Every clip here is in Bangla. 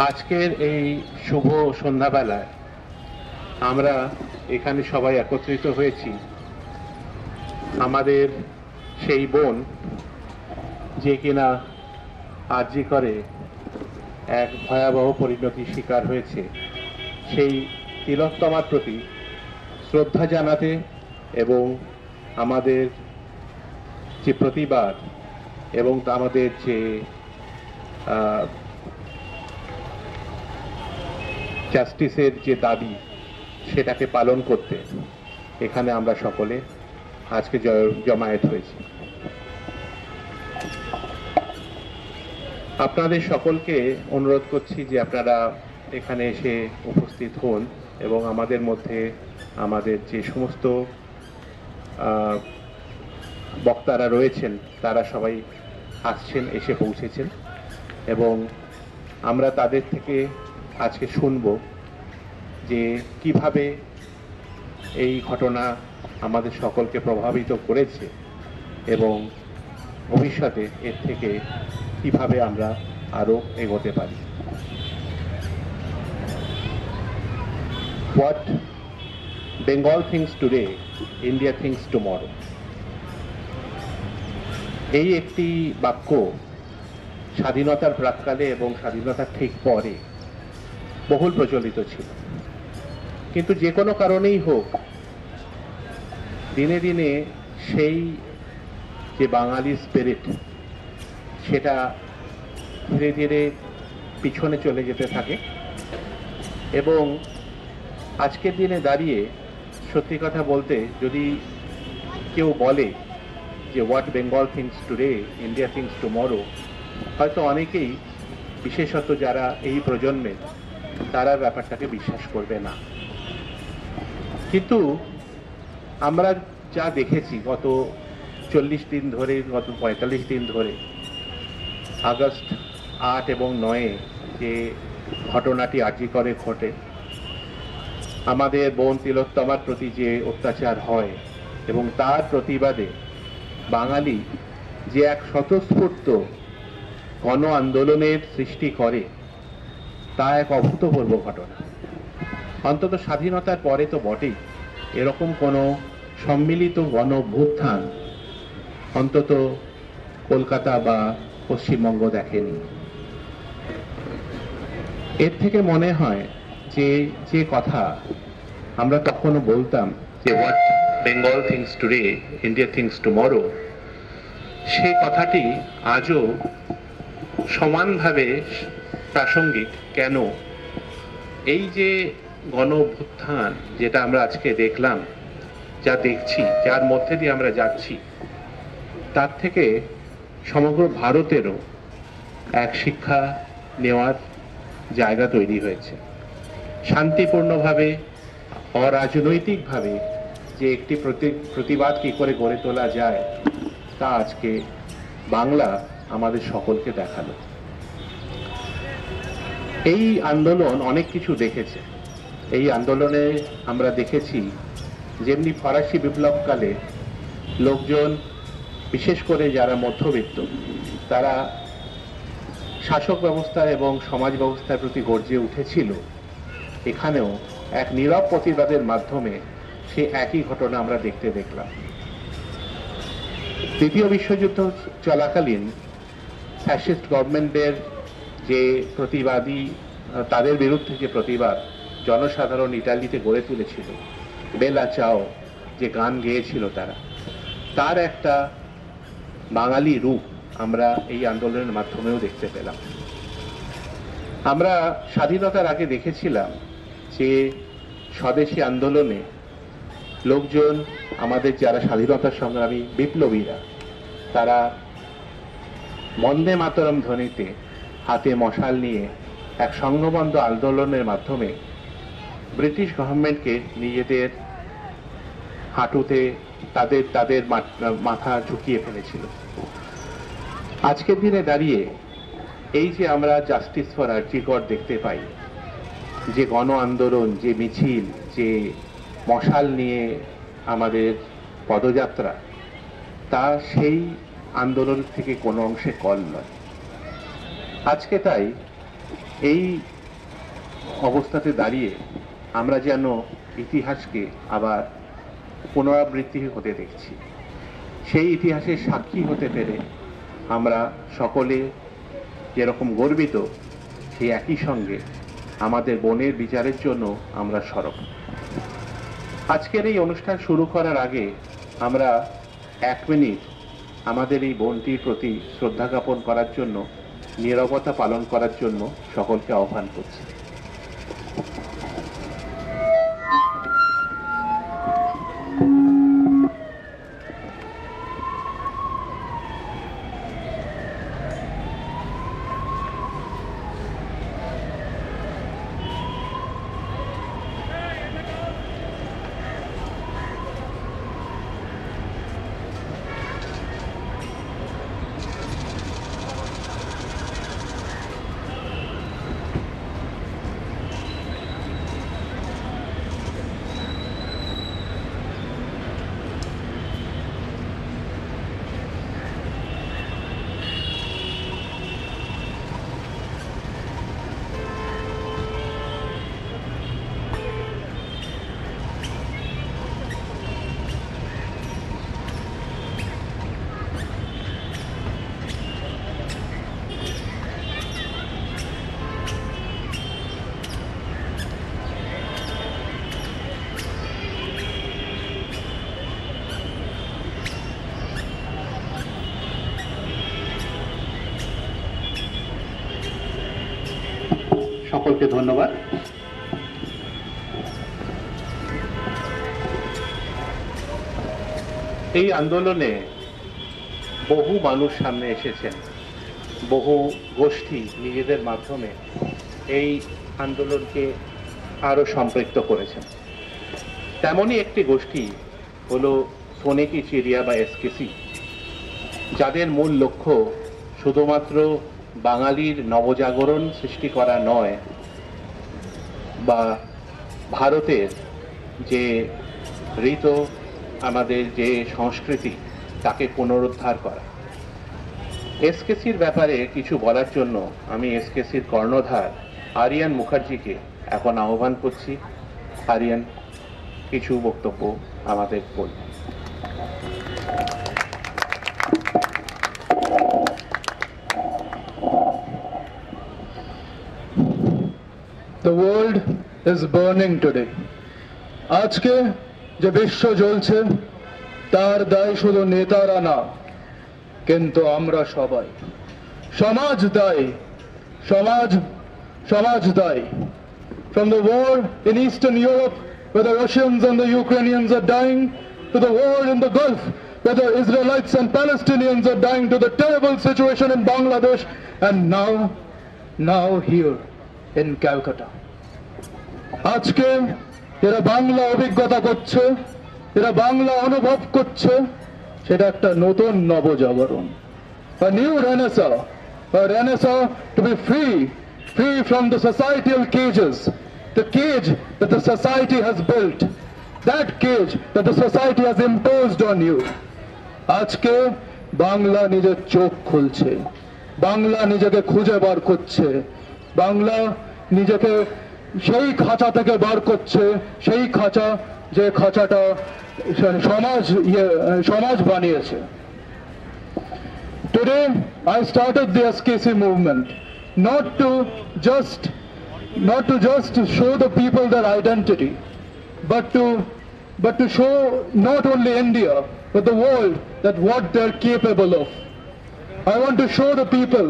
আজকের এই শুভ সন্ধ্যাবেলায় আমরা এখানে সবাই একত্রিত হয়েছি আমাদের সেই বোন যে কিনা আরজি করে এক ভয়াবহ পরিণতির শিকার হয়েছে, সেই তিলোত্তমার প্রতি শ্রদ্ধা জানাতে এবং আমাদের যে প্রতিবাদ এবং আমাদের যে জাস্টিসের যে দাবি সেটাকে পালন করতে এখানে আমরা সকলে আজকে জমায়েত হয়েছি। আপনাদের সকলকে অনুরোধ করছি যে আপনারা এখানে এসে উপস্থিত হন এবং আমাদের মধ্যে আমাদের যে সমস্ত বক্তারা রয়েছেন তারা সবাই আসছেন, এসে পৌঁছেছেন এবং আমরা তাদের থেকে আজকে শুনব যে কিভাবে এই ঘটনা আমাদের সকলকে প্রভাবিত করেছে এবং ভবিষ্যতে এর থেকে কিভাবে আমরা আরো এগোতে পারি। What Bengal thinks today, India thinks tomorrow. এই একটি বাক্য স্বাধীনতার প্রাক্কালে এবং স্বাধীনতার ঠিক পরে বহুল প্রচলিত ছিল, কিন্তু যে কোনো কারণেই হোক দিনে দিনে সেই যে বাঙালি স্পিরিট সেটা ধীরে ধীরে পিছনে চলে যেতে থাকে এবং আজকের দিনে দাঁড়িয়ে সত্যি কথা বলতে যদি কেউ বলে যে what Bengal things today, India things tomorrow, হয়তো অনেকেই বিশেষত যারা এই প্রজন্মের তারা ব্যাপারটাকে বিশ্বাস করবে না। কিন্তু আমরা যা দেখেছি গত 40 দিন ধরে, গত 45 দিন ধরে, আগস্ট 8 এবং 9 যে ঘটনাটি আরজি করে ঘটে, আমাদের বোন তিলোত্তমার প্রতি যে অত্যাচার হয় এবং তার প্রতিবাদে বাঙালি যে এক স্বতঃস্ফূর্ত গণ আন্দোলনের সৃষ্টি করে, তা এক অভূতপূর্ব ঘটনা। অন্তত স্বাধীনতার পরে তো বটেই, এরকম কোনো সম্মিলিত গণ অভ্যুত্থান অন্তত কলকাতা বা পশ্চিমবঙ্গ দেখেনি। এর থেকে মনে হয় যে যে কথা আমরা তখনও বলতাম যে what Bengal things today, India things tomorrow, সেই কথাটি আজও সমানভাবে প্রাসঙ্গিক। কেন? এই যে গণ অভ্যুত্থান যেটা আমরা আজকে দেখলাম, যা দেখছি, যার মধ্যে দিয়ে আমরা যাচ্ছি, তার থেকে সমগ্র ভারতেরও এক শিক্ষা নেওয়ার জায়গা তৈরি হয়েছে। শান্তিপূর্ণভাবে, অরাজনৈতিকভাবে যে একটি প্রতিবাদ কি করে গড়ে তোলা যায় তা আজকে বাংলা আমাদের সকলকে দেখালো। এই আন্দোলন অনেক কিছু দেখেছে। এই আন্দোলনে আমরা দেখেছি যেমনি ফরাসি বিপ্লবকালে লোকজন, বিশেষ করে যারা মধ্যবিত্ত, তারা শাসক ব্যবস্থা এবং সমাজ ব্যবস্থার প্রতি গর্জে উঠেছিল, এখানেও এক নীরব প্রতিবাদের মাধ্যমে সে একই ঘটনা আমরা দেখলাম। দ্বিতীয় বিশ্বযুদ্ধ চলাকালীন ফ্যাসিস্ট গভর্নমেন্টের যে প্রতিবাদী, তাদের বিরুদ্ধে যে প্রতিবাদ জনসাধারণ ইটালিতে গড়ে তুলেছিল, বেলা চাও যে গান গেয়েছিল তারা, তার একটা বাঙালি রূপ আমরা এই আন্দোলনের মাধ্যমেও দেখতে পেলাম। আমরা স্বাধীনতার আগে দেখেছিলাম যে স্বদেশী আন্দোলনে লোকজন, আমাদের যারা স্বাধীনতা সংগ্রামী বিপ্লবীরা, তারা বন্দে মাতরম ধ্বনিতে হাতে মশাল নিয়ে এক সংঘবদ্ধ আন্দোলনের মাধ্যমে ব্রিটিশ গভর্নমেন্টকে নিজেদের হাঁটুতে তাদের মাথা ঝুঁকিয়ে ফেলেছিল। আজকের দিনে দাঁড়িয়ে এই যে আমরা জাস্টিস ফর আরজি কর দেখতে পাই, যে গণ আন্দোলন, যে মিছিল, যে মশাল নিয়ে আমাদের পদযাত্রা, তা সেই আন্দোলন থেকে কোনো অংশে কল নয়। আজকে তাই এই অবস্থাতে দাঁড়িয়ে আমরা যেন ইতিহাসকে আবার পুনরাবৃত্তি হতে দেখছি। সেই ইতিহাসের সাক্ষী হতে পেরে আমরা সকলে যেরকম গর্বিত, সেই একই সঙ্গে আমাদের বোনের বিচারের জন্য আমরা সরব। আজকের এই অনুষ্ঠান শুরু করার আগে আমরা 1 মিনিট আমাদের এই বোনটির প্রতি শ্রদ্ধা জ্ঞাপন করার জন্য নীরবতা পালন করার জন্য সকলকে আহ্বান করছি। সকলকে ধন্যবাদ। এই আন্দোলনে বহু মানুষ সামনে এসেছেন, বহু গোষ্ঠী নিজেদের মাধ্যমে এই আন্দোলনকে আরো সম্পৃক্ত করেছেন। তেমনই একটি গোষ্ঠী হলো সোনে কি চিড়িয়া বা এসকেসি, যাদের মূল লক্ষ্য শুধুমাত্র বাঙালির নবজাগরণ সৃষ্টি করা নয়, বা ভারতের যে ঋত, আমাদের যে সংস্কৃতি, তাকে পুনরুদ্ধার করা। এসকেসির ব্যাপারে কিছু বলার জন্য আমি এসকেসির কর্ণধার আরিয়ান মুখার্জিকে এখন আহ্বান করছি। আরিয়ান কিছু বক্তব্য আমাদের বলবেন। The world is burning today. আজকে যে বিশ্ব জ্বলছে তার দায় শুধু নেতারা না, কিন্তু আমরা সবাই। সমাজ দায়ী, সমাজ দায়ী। From the war in Eastern Europe, where the Russians and the Ukrainians are dying, to the war in the Gulf, where the Israelites and Palestinians are dying, to the terrible situation in Bangladesh, and now here in Calcutta. আজকে যারা বাংলা অভিজ্ঞতা করছে, যারা বাংলা অনুভব করছে, সেটা একটা নতুন নবজাগরণ, a new renaissance, a renaissance to be free from the societal cages, the cage that the society has built, that cage that the society has imposed on you. আজকে বাংলা নিজের চোখ খুলছে, বাংলা নিজেকে খুঁজে বার করছে, বাংলা নিজেকে সেই খাঁচা থেকে বার করছে, সেই খাঁচা যে খাঁচাটা সমাজ বানিয়েছে। Today I started the SKC movement not to just show the people their identity, but to show not only India but the world that what they're capable of. I want to show the people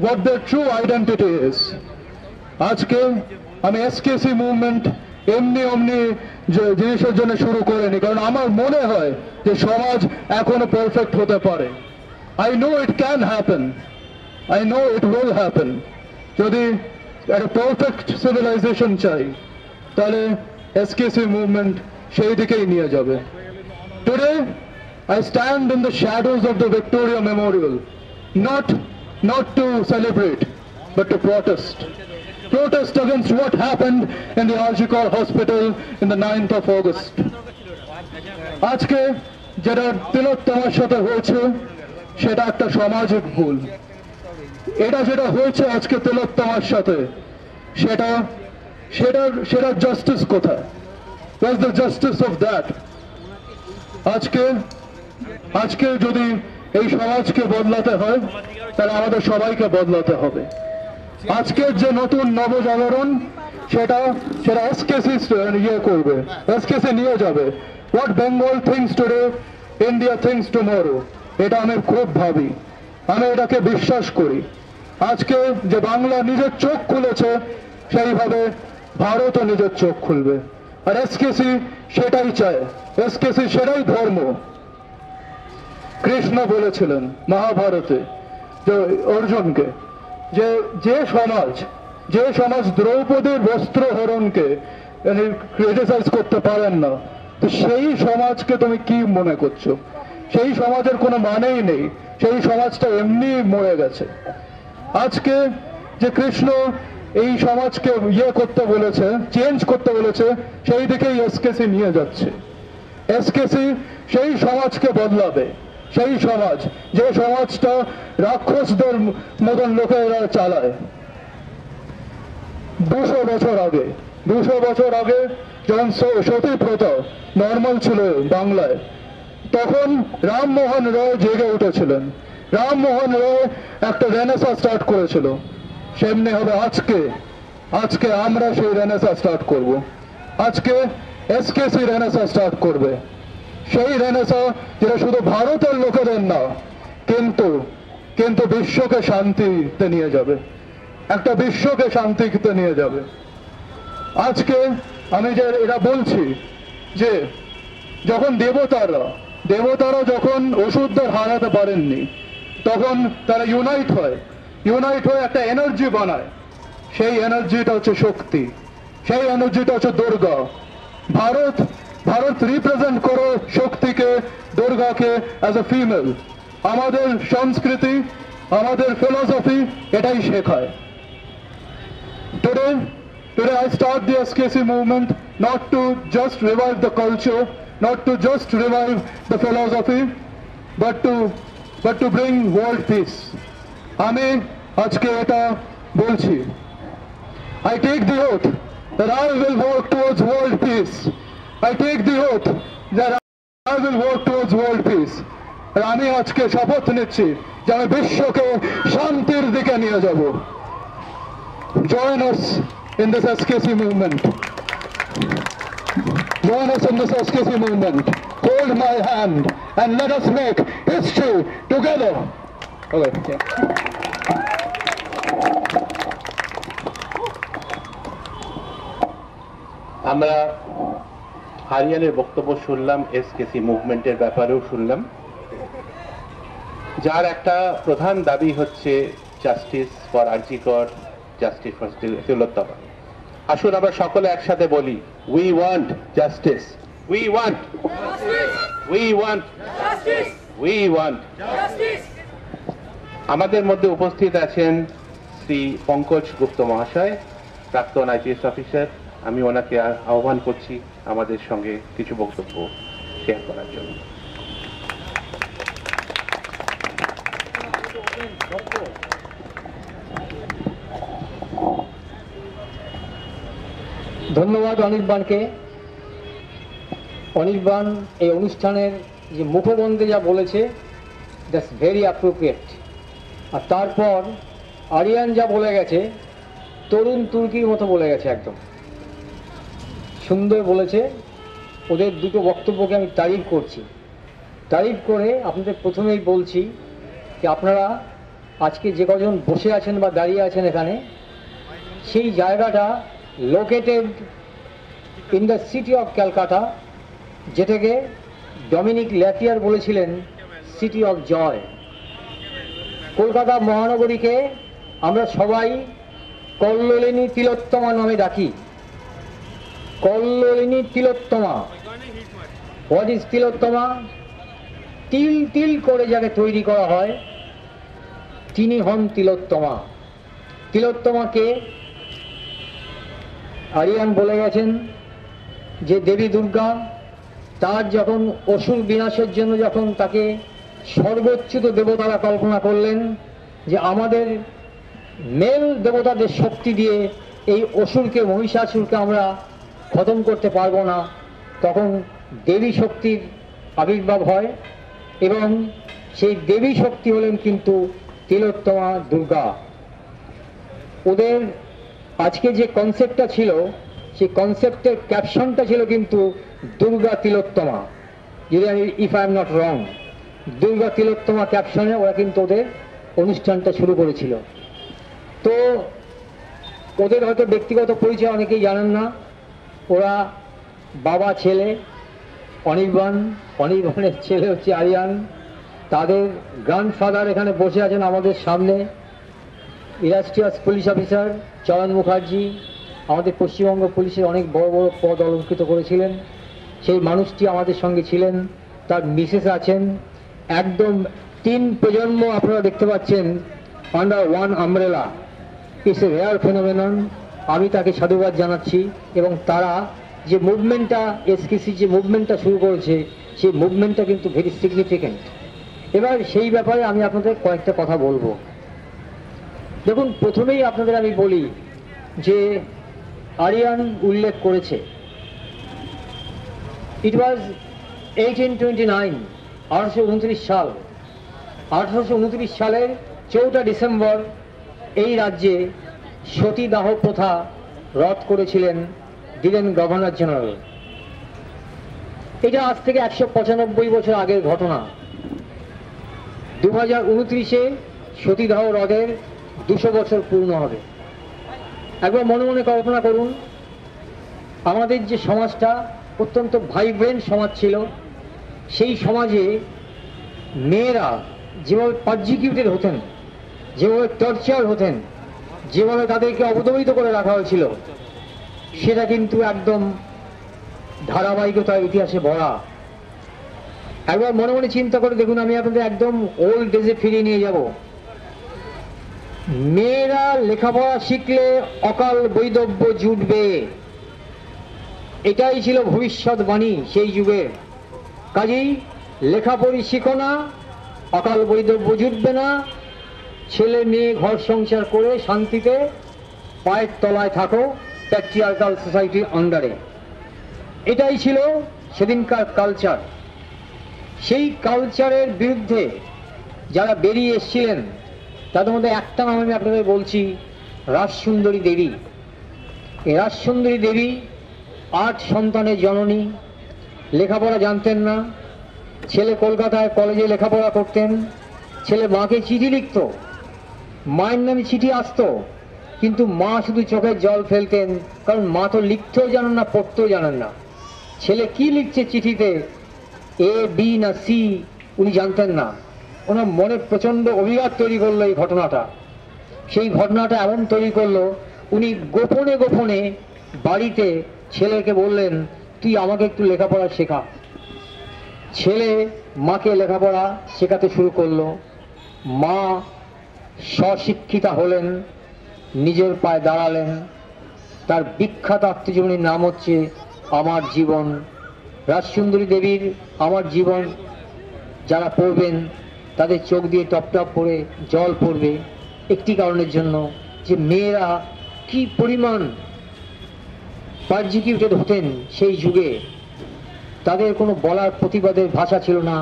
what their true identity is. আজকে আমি এসকেসি মুভমেন্ট এমনি জিনিসের জন্য শুরু করিনি, কারণ আমার মনে হয় যে সমাজ এখনো পারফেক্ট হতে পারে। I know it can happen, I know it will happen. যদি একটা পারফেক্ট সিভিলাইজেশন চাই, তাহলে এসকেসি মুভমেন্ট সেই দিকেই নিয়ে যাবে। Today I stand in the shadows of the Victoria Memorial, not to celebrate, but to protest against what happened in the Arjikar hospital in the 9th of August. আজকে যেটা তিলোত্তমার সাথে হয়েছে সেটা একটা সামাজিক ভুল। এটা যেটা হয়েছে আজকে তিলোত্তমার সাথে, সেটা সেটা সেটা জাস্টিস কোথায়? Where's the justice of that? আজকে যদি এই সমাজকে বদলাতে হয় তাহলে আমাদের সবাইকে বদলাতে হবে। আজকের যে নতুন নবজাগরণ সেটা এসকেসি করবে, এসকেসি নিয়ে যাবে। What Bengal things today, India things tomorrow, এটা আমি খুব ভাবি, আমি এটাকে বিশ্বাস করি। আজকে যে বাংলা নিজের চোখ খুলেছে সেইভাবে ভারতও নিজের চোখ খুলবে। আর এসকেসি সেটাই চায়, এসকেসি সেটাই ধর্ম। কৃষ্ণ বলেছিলেন মহাভারতে যে অর্জুনকে যে সমাজ দ্রৌপদীর বস্ত্র হরণকে ক্রিটিসাইজ করতে পারেন না, তো সেই সমাজকে তুমি কি মনে করছো? সেই সমাজের কোনো মানেই নেই, সেই সমাজটা এমনি মরে গেছে। আজকে যে কৃষ্ণ এই সমাজকে করতে বলেছে, চেঞ্জ করতে বলেছে, সেই দিকেই এসকেসি নিয়ে যাচ্ছে। এসকেসি সেই সমাজকে বদলাবে, সেই সমাজ যে সমাজটা রাক্ষসদের মতন লোকেরা চালায়। 200 বছর আগে যখন সতী প্রথা নর্মাল ছিল বাংলায়, তখন রামমোহন রায় জেগে উঠেছিলেন। রামমোহন রায় একটা রেনেসাঁ স্টার্ট করেছিল। সেমনি হবে আজকে আমরা সেই রেনেসাঁ স্টার্ট করব। আজকে এসকেসি রেনেসাঁ স্টার্ট করবে, সেই রেনেসাঁ যেটা শুধু ভারতের লোকেদের না, কিন্তু বিশ্বকে শান্তিতে নিয়ে যাবে, একটা বিশ্বকে শান্তিতে নিয়ে যাবে। আজকে আমি যে এটা বলছি যে যখন দেবতারা যখন অসুরদের হারাতে পারেননি, তখন তারা ইউনাইট হয়ে একটা এনার্জি বানায়। সেই এনার্জিটা হচ্ছে শক্তি, সেই এনার্জিটা হচ্ছে দুর্গা। ভারত রিপ্রেজেন্ট করো শক্তিকে, দুর্গাকে অ্যাজ এ ফিমেল। আমাদের সংস্কৃতি, আমাদের ফিলোসফি এটাই শেখায়। Today I start the SKC movement not to just revive the culture, not to just revive the philosophy, but to bring world peace. আমি আজকে এটা বলছি, I take the oath that I will work towards world peace. I take the oath that I will work towards world peace. আর আমি আজকে শপথ নিচ্ছি যে আমি বিশ্বকে শান্তির দিকে নিয়ে যাব। Join us in this SKC movement. Join us in this SKC movement. Hold my hand and let us make history together. Okay. Yeah. আমরা আরিয়ানের বক্তব্য শুনলাম, এসকেসি মুভমেন্টের ব্যাপারেও শুনলাম, যার একটা প্রধান দাবি হচ্ছে justice for RG Kar, justice for Tilottama. আসুন আমরা সকলে একসাথে বলি, we want justice, we want justice, we want justice. আমাদের মধ্যে উপস্থিত আছেন শ্রী পঙ্কজ গুপ্ত মহাশয়, প্রাক্তন IPS অফিসার। আমি ওনাকে আহ্বান করছি আমাদের সঙ্গে কিছু বক্তব্য শেয়ার করার জন্য। ধন্যবাদ অনির্বাণকে। অনির্বাণ এই অনুষ্ঠানের যে মুখবন্ধে যা বলেছে, দ্যাটস ভেরি অ্যাপ্রোপ্রিয়েট। আর তারপর আরিয়ান যা বলে গেছে, তরুণ তুর্কির মতো বলে গেছে, একদম সুন্দর বলেছে। ওদের দুটো বক্তব্যকে আমি তারিফ করছি। তারিফ করে আপনাদের প্রথমেই বলছি যে আপনারা আজকে যে কজন বসে আছেন বা দাঁড়িয়ে আছেন এখানে, সেই জায়গাটা located in the city of Calcutta, যেটাকে ডমিনিক ল্যাটিয়ার বলেছিলেন সিটি অফ জয়। কলকাতা মহানগরীকে আমরা সবাই কল্লোলিনী তিলোত্তমা নামে ডাকি। কল্লোলিনী তিলোত্তমা, হোয়াট ইজ তিলোত্তমা? তিল তিল করে যাকে তৈরি করা হয় তিনি হন তিলোত্তমা। তিলোত্তমাকে আরিয়ান বলে গেছেন যে দেবী দুর্গা তার যখন অসুর বিনাশের জন্য যখন তাকে সর্বোচ্চিত দেবতারা কল্পনা করলেন যে আমাদের মেল দেবতাদের শক্তি দিয়ে এই অসুরকে, মহিষাসুরকে আমরা খতম করতে পারবো না, তখন দেবী শক্তির আবির্ভাব হয় এবং সেই দেবী শক্তি হলেন কিন্তু তিলোত্তমা দুর্গা। ওদের আজকে যে কনসেপ্টটা ছিল, সেই কনসেপ্টের ক্যাপশনটা ছিল কিন্তু দুর্গা তিলোত্তমা, যদি আমি if I am not wrong, Durga Tilottama ক্যাপশনে ওরা কিন্তু ওদের অনুষ্ঠানটা শুরু করেছিল। তো ওদের হয়তো ব্যক্তিগত পরিচয় অনেকেই জানেন না। ওরা বাবা ছেলে, অনির্বাণের ছেলে হচ্ছে আরিয়ান। তাদের গ্র্যান্ডফাদার এখানে বসে আছেন আমাদের সামনে, ইলাস্ট্রিয়াস পুলিশ অফিসার চয়ন মুখার্জি, আমাদের পশ্চিমবঙ্গ পুলিশের অনেক বড় বড় পদ অলঙ্কৃত করেছিলেন। সেই মানুষটি আমাদের সঙ্গে ছিলেন, তার মিসেস আছেন। একদম 3 প্রজন্ম আপনারা দেখতে পাচ্ছেন under one umbrella. It's a rare phenomenon. আমি তাকে সাধুবাদ জানাচ্ছি। এবং তারা যে মুভমেন্টটা, এসকেসি যে মুভমেন্টটা শুরু করেছে, সেই মুভমেন্টটা কিন্তু ভেরি সিগনিফিক্যান্ট। এবার সেই ব্যাপারে আমি আপনাদের কয়েকটা কথা বলবো। দেখুন, প্রথমেই আপনাদের আমি বলি যে আরিয়ান উল্লেখ করেছে ইট ওয়াজ 1829, 1829 সাল। 1829 সালের 4 ডিসেম্বর এই রাজ্যে সতীদাহ প্রথা রদ করেছিলেন, দিলেন গভর্নর জেনারেল। এটা আজ থেকে 195 বছর আগের ঘটনা। 2029-এ সতীদাহ রদের 200 বছর পূর্ণ হবে। একবার মনে মনে কল্পনা করুন, আমাদের যে সমাজটা অত্যন্ত ভাইব্রেন্ট সমাজ ছিল, সেই সমাজে মেয়েরা যেভাবে পারজিকিউটেড হতেন, যেভাবে টর্চার হতেন, যেভাবে তাদেরকে অবদমিত করে রাখা হয়েছিল, সেটা কিন্তু একদম ধারাবাহিকতার ইতিহাসে ভরা। একবার মনে মনে চিন্তা করে দেখুন, আমি আপনাদের একদম ওল্ড ডেজে ফিরিয়ে নিয়ে যাব। মেয়েরা লেখাপড়া শিখলে অকাল বৈধব্য জুটবে, এটাই ছিল ভবিষ্যৎবাণী সেই যুগের। কাজেই লেখাপড়ি শিখো না, অকাল বৈধব্য জুটবে না, ছেলে মেয়ে ঘর সংসার করে শান্তিতে পায়ের তলায় থাকো প্যাট্রিয়ার্কাল সোসাইটির আন্ডারে। এটাই ছিল সেদিনকার কালচার। সেই কালচারের বিরুদ্ধে যারা বেরিয়ে এসেছিলেন, তাদের মধ্যে একটা নাম আমি আপনাদের বলছি, রাজসুন্দরী দেবী। এই রাজসুন্দরী দেবী 8 সন্তানের জননী, লেখাপড়া জানতেন না। ছেলে কলকাতায় কলেজে লেখাপড়া করতেন, ছেলে মাকে চিঠি লিখত, মায়ের নামে চিঠি আসতো, কিন্তু মা শুধু চোখের জল ফেলতেন, কারণ মা তো লিখতেও জানেন না, পড়তেও জানেন না। ছেলে কি লিখছে চিঠিতে, এ বি না সি, উনি জানতেন না। ওনার মনে প্রচন্ড অভিঘাত তৈরি করলো এই ঘটনাটা। সেই ঘটনাটা এমন তৈরি করলো, উনি গোপনে গোপনে বাড়িতে ছেলেকে বললেন, তুই আমাকে একটু লেখাপড়া শেখা। ছেলে মাকে লেখাপড়া শেখাতে শুরু করলো। মা স্বশিক্ষিতা হলেন, নিজের পায়ে দাঁড়ালেন। তার বিখ্যাত আত্মজীবনীর নাম হচ্ছে আমার জীবন। রাজসুন্দরী দেবীর আমার জীবন যারা পড়বেন, তাদের চোখ দিয়ে টপ টপ করে জল পড়বে, একটি কারণের জন্য, যে মেয়েরা কি পরিমাণ পারজিকিউটেড হতেন সেই যুগে। তাদের কোনো বলার প্রতিবাদের ভাষা ছিল না,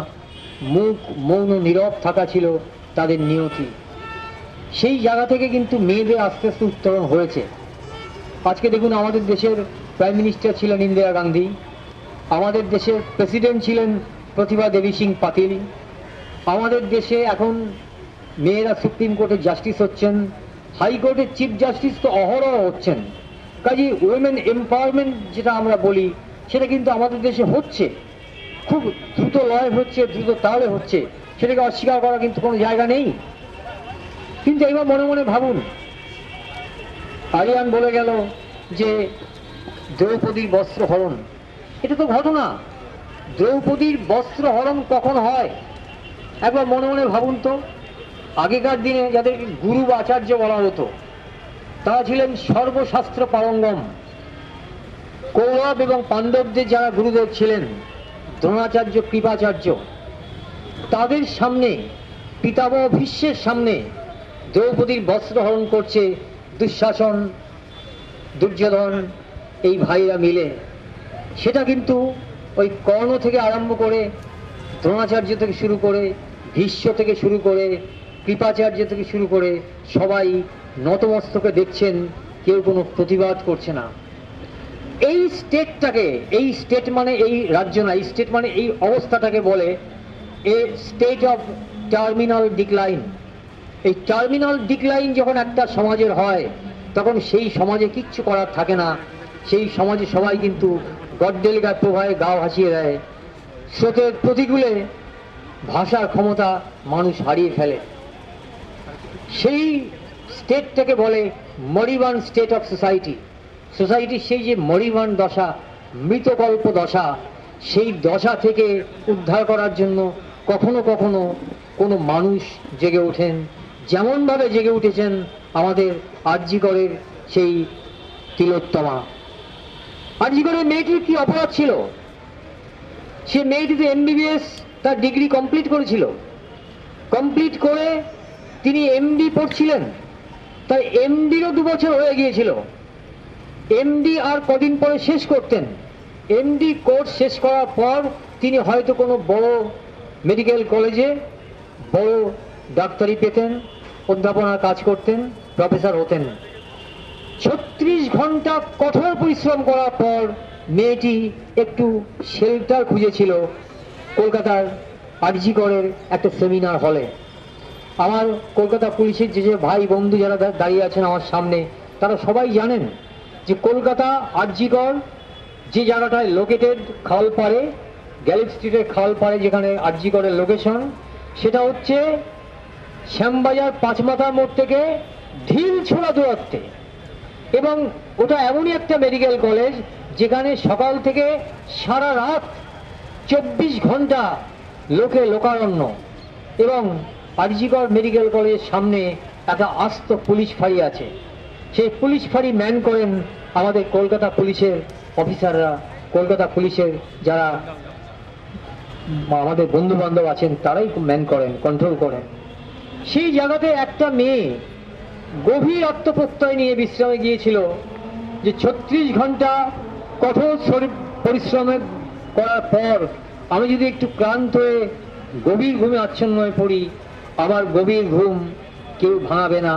মুখ মৌন নীরব থাকা ছিল তাদের নিয়তি। সেই জায়গা থেকে কিন্তু মেয়েদের আস্তে আস্তে উত্তরণ হয়েছে। আজকে দেখুন, আমাদের দেশের প্রাইম মিনিস্টার ছিলেন ইন্দিরা গান্ধী, আমাদের দেশের প্রেসিডেন্ট ছিলেন প্রতিভা দেবী সিং পাতিল, আমাদের দেশে এখন মেয়েরা সুপ্রিম কোর্টের জাস্টিস হচ্ছেন, হাইকোর্টের চিফ জাস্টিস তো অহরহ হচ্ছেন। কাজে উইমেন এম্পাওয়ারমেন্ট যেটা আমরা বলি, সেটা কিন্তু আমাদের দেশে হচ্ছে, খুব দ্রুত লয় হচ্ছে, দ্রুত তালে হচ্ছে, সেটাকে অস্বীকার করার কিন্তু কোনো জায়গা নেই। কিন্তু এবার মনে মনে ভাবুন, আরিয়ান বলে গেল যে দ্রৌপদীর বস্ত্র হরণ, এটা তো ঘটনা। দ্রৌপদীর বস্ত্র হরণ কখন হয় একবার মনে মনে ভাবুন তো। আগেকার দিনে যাদেরকে গুরু বা আচার্য বলা হতো, তারা ছিলেন সর্বশাস্ত্র পারঙ্গম। কৌরব এবং পাণ্ডবদের যারা গুরুদেব ছিলেন, দ্রোণাচার্য, কৃপাচার্য, তাদের সামনে, পিতামহ ভীষ্মের সামনে দ্রৌপদীর বস্ত্র হরণ করছে দুঃশাসন, দুর্যোধন এই ভাইরা মিলে, সেটা কিন্তু ওই কর্ণ থেকে আরম্ভ করে দ্রোণাচার্য থেকে শুরু করে ভীষ্ম থেকে শুরু করে কৃপাচার্য থেকে শুরু করে সবাই নতমস্তকে দেখছেন, কেউ কোনো প্রতিবাদ করছে না। এই স্টেটটাকে, এই স্টেট মানে এই রাজ্য না, এই স্টেট মানে এই অবস্থাটাকে বলে a state of terminal decline. এই টার্মিনাল ডিক্লাইন যখন একটা সমাজের হয়, তখন সেই সমাজে কিচ্ছু করার থাকে না। সেই সমাজে সবাই কিন্তু গড্ডেলিকার প্রভাবে গা ভাসিয়ে দেয়। স্রোতের প্রতিকূলে ভাষার ক্ষমতা মানুষ হারিয়ে ফেলে। সেই স্টেটটাকে বলে মরিবান স্টেট অফ সোসাইটি। সোসাইটির সেই যে মরিবান দশা, মৃতকল্প দশা, সেই দশা থেকে উদ্ধার করার জন্য কখনো কখনো কোনো মানুষ জেগে ওঠেন, যেমনভাবে জেগে উঠেছেন আমাদের আরজিকরের সেই তিলোত্তমা। আরজিকরের মেয়েটির কি অপরাধ ছিল? সে মেয়েটি তো এমবিবিএস তার ডিগ্রি কমপ্লিট করেছিল, কমপ্লিট করে তিনি এমডি পড়ছিলেন। তার এমডিরও 2 বছর হয়ে গিয়েছিল। এমডি আর কদিন পরে শেষ করতেন। এমডি কোর্স শেষ করার পর তিনি হয়তো কোনো বড় মেডিকেল কলেজে বড় ডাক্তারি পেতেন, অধ্যাপনার কাজ করতেন, প্রফেসর হতেন। 36 ঘন্টা কঠোর পরিশ্রম করার পর মেয়েটি একটু শেল্টার খুঁজেছিল কলকাতার আরজিকরের একটা সেমিনার হলে। আমার কলকাতা পুলিশের যে ভাই বন্ধু যারা দাঁড়িয়ে আছেন আমার সামনে, তারা সবাই জানেন যে কলকাতা আরজিকর যে জায়গাটায় লোকেটেড, খালপাড়ে, গ্যালিপ স্ট্রিটের খালপাড়ে যেখানে আরজিকরের লোকেশন, সেটা হচ্ছে শ্যামবাজার 5 মাথার মোড় থেকে ঢিল ছোড়া দূরত্বে। এবং ওটা এমনই একটা মেডিকেল কলেজ যেখানে সকাল থেকে সারা রাত 24 ঘন্টা লোকে লোকারণ্য। এবং আরজিকর মেডিকেল কলেজের সামনে একটা আস্ত পুলিশ ফাঁড়ি আছে। সেই পুলিশ ফাঁড়ি ম্যান করেন আমাদের কলকাতা পুলিশের অফিসাররা, কলকাতা পুলিশের যারা আমাদের বন্ধু বান্ধব আছেন তারাই ম্যান করেন, কন্ট্রোল করেন। সেই জায়গাতে একটা মেয়ে গভীর আত্মপ্রত্যয় নিয়ে বিশ্রামে গিয়েছিল যে 36 ঘন্টা কঠোর পরিশ্রম করার পর আমি যদি একটু ক্লান্ত হয়ে গভীর ঘুমে আচ্ছন্ন হয়ে পড়ি, আমার গভীর ঘুম কেউ ভাঙাবে না,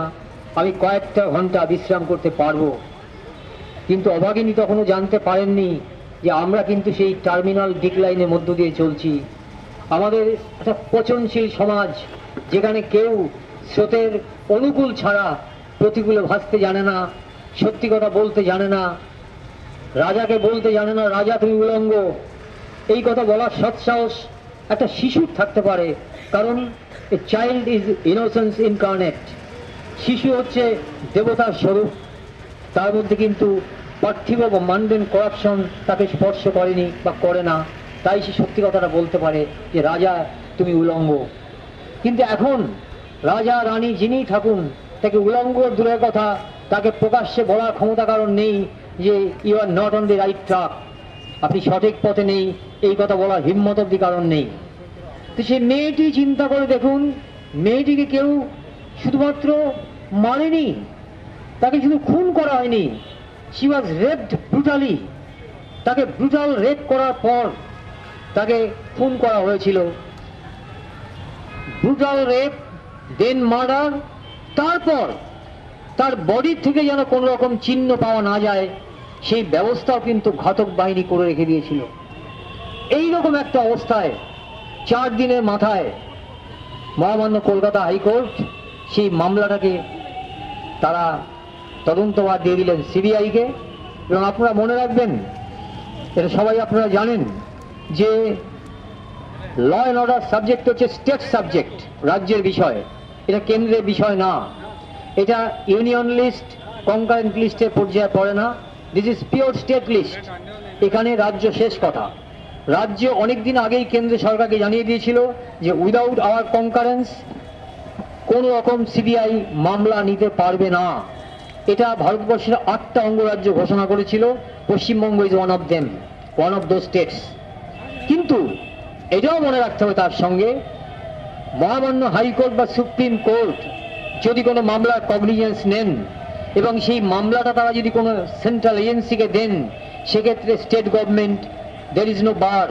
আমি কয়েকটা ঘন্টা বিশ্রাম করতে পারবো। কিন্তু অভাগিনী তখনও জানতে পারেননি যে আমরা কিন্তু সেই টার্মিনাল ডিক্লাইনের মধ্য দিয়ে চলছি। আমাদের একটা পচনশীল সমাজ, যেখানে কেউ স্রোতের অনুকূল ছাড়া প্রতিকূলে ভাসতে জানে না, সত্যি কথা বলতে জানে না, রাজাকে বলতে জানে না রাজা তুমি উলঙ্গ। এই কথা বলার সৎসাহস একটা শিশুর থাকতে পারে, কারণ a child is innocence incarnate. শিশু হচ্ছে দেবতার স্বরূপ, তার মধ্যে কিন্তু পার্থিব বা মান্ডেন করাপশন তাকে স্পর্শ করেনি বা করে না, তাই সে সত্যি কথাটা বলতে পারে যে রাজা তুমি উলঙ্গ। কিন্তু এখন রাজা রানী যিনি থাকুন, তাকে উলঙ্গ দূরের কথা, তাকে প্রকাশ্যে বলার ক্ষমতা কারণ নেই যে you are not on the right track, আপনি সঠিক পথে নেই, এই কথা বলার হিম্মত অব্দি কারণ নেই। তো সে মেয়েটি চিন্তা করে দেখুন, মেয়েটিকে কেউ শুধুমাত্র মারেনি, তাকে শুধু খুন করা হয়নি, শি ওয়াজ রেপড ব্রুটালি। তাকে ব্রুটাল রেপ করার পর তাকে খুন করা হয়েছিল। ব্রুটাল রেপ, দেন মার্ডার, তারপর তার বডি থেকে যেন কোনো রকম চিহ্ন পাওয়া না যায় সেই ব্যবস্থাও কিন্তু ঘাতক বাহিনী করে রেখে দিয়েছিল। এইরকম একটা অবস্থায় 4 দিনের মাথায় মহামান্য কলকাতা হাইকোর্ট সেই মামলাটাকে তারা তদন্তভার দিয়ে দিলেন সিবিআইকে। এবং আপনারা মনে রাখবেন, এটা সবাই আপনারা জানেন যে ল অ্যান্ড অর্ডার সাবজেক্ট হচ্ছে স্টেট সাবজেক্ট, রাজ্যের বিষয়, এটা কেন্দ্রের বিষয় না। এটা ইউনিয়ন লিস্ট, কনকারেন্ট লিস্টের পর্যায়ে পড়ে না। This is pure state list. এখানে রাজ্য শেষ কথা। রাজ্য অনেকদিন আগেই কেন্দ্র সরকারকে জানিয়ে দিয়েছিল যে উইদাউট আওয়ার কনকারেন্স কোন রকম সিবিআই মামলা নিতে পারবে না। এটা ভারতবর্ষের 8টা অঙ্গরাজ্য ঘোষণা করেছিল, Paschimbanga is one of them, one of those states. কিন্তু এটাও মনে রাখতে হবে তার সঙ্গে, মহামান্য হাইকোর্ট বা সুপ্রিম কোর্ট যদি কোনো মামলার কগনিজেন্স নেন, এবং সেই মামলাটা তারা যদি কোনো সেন্ট্রাল এজেন্সিকে দেন, সেক্ষেত্রে state government, there is no bar,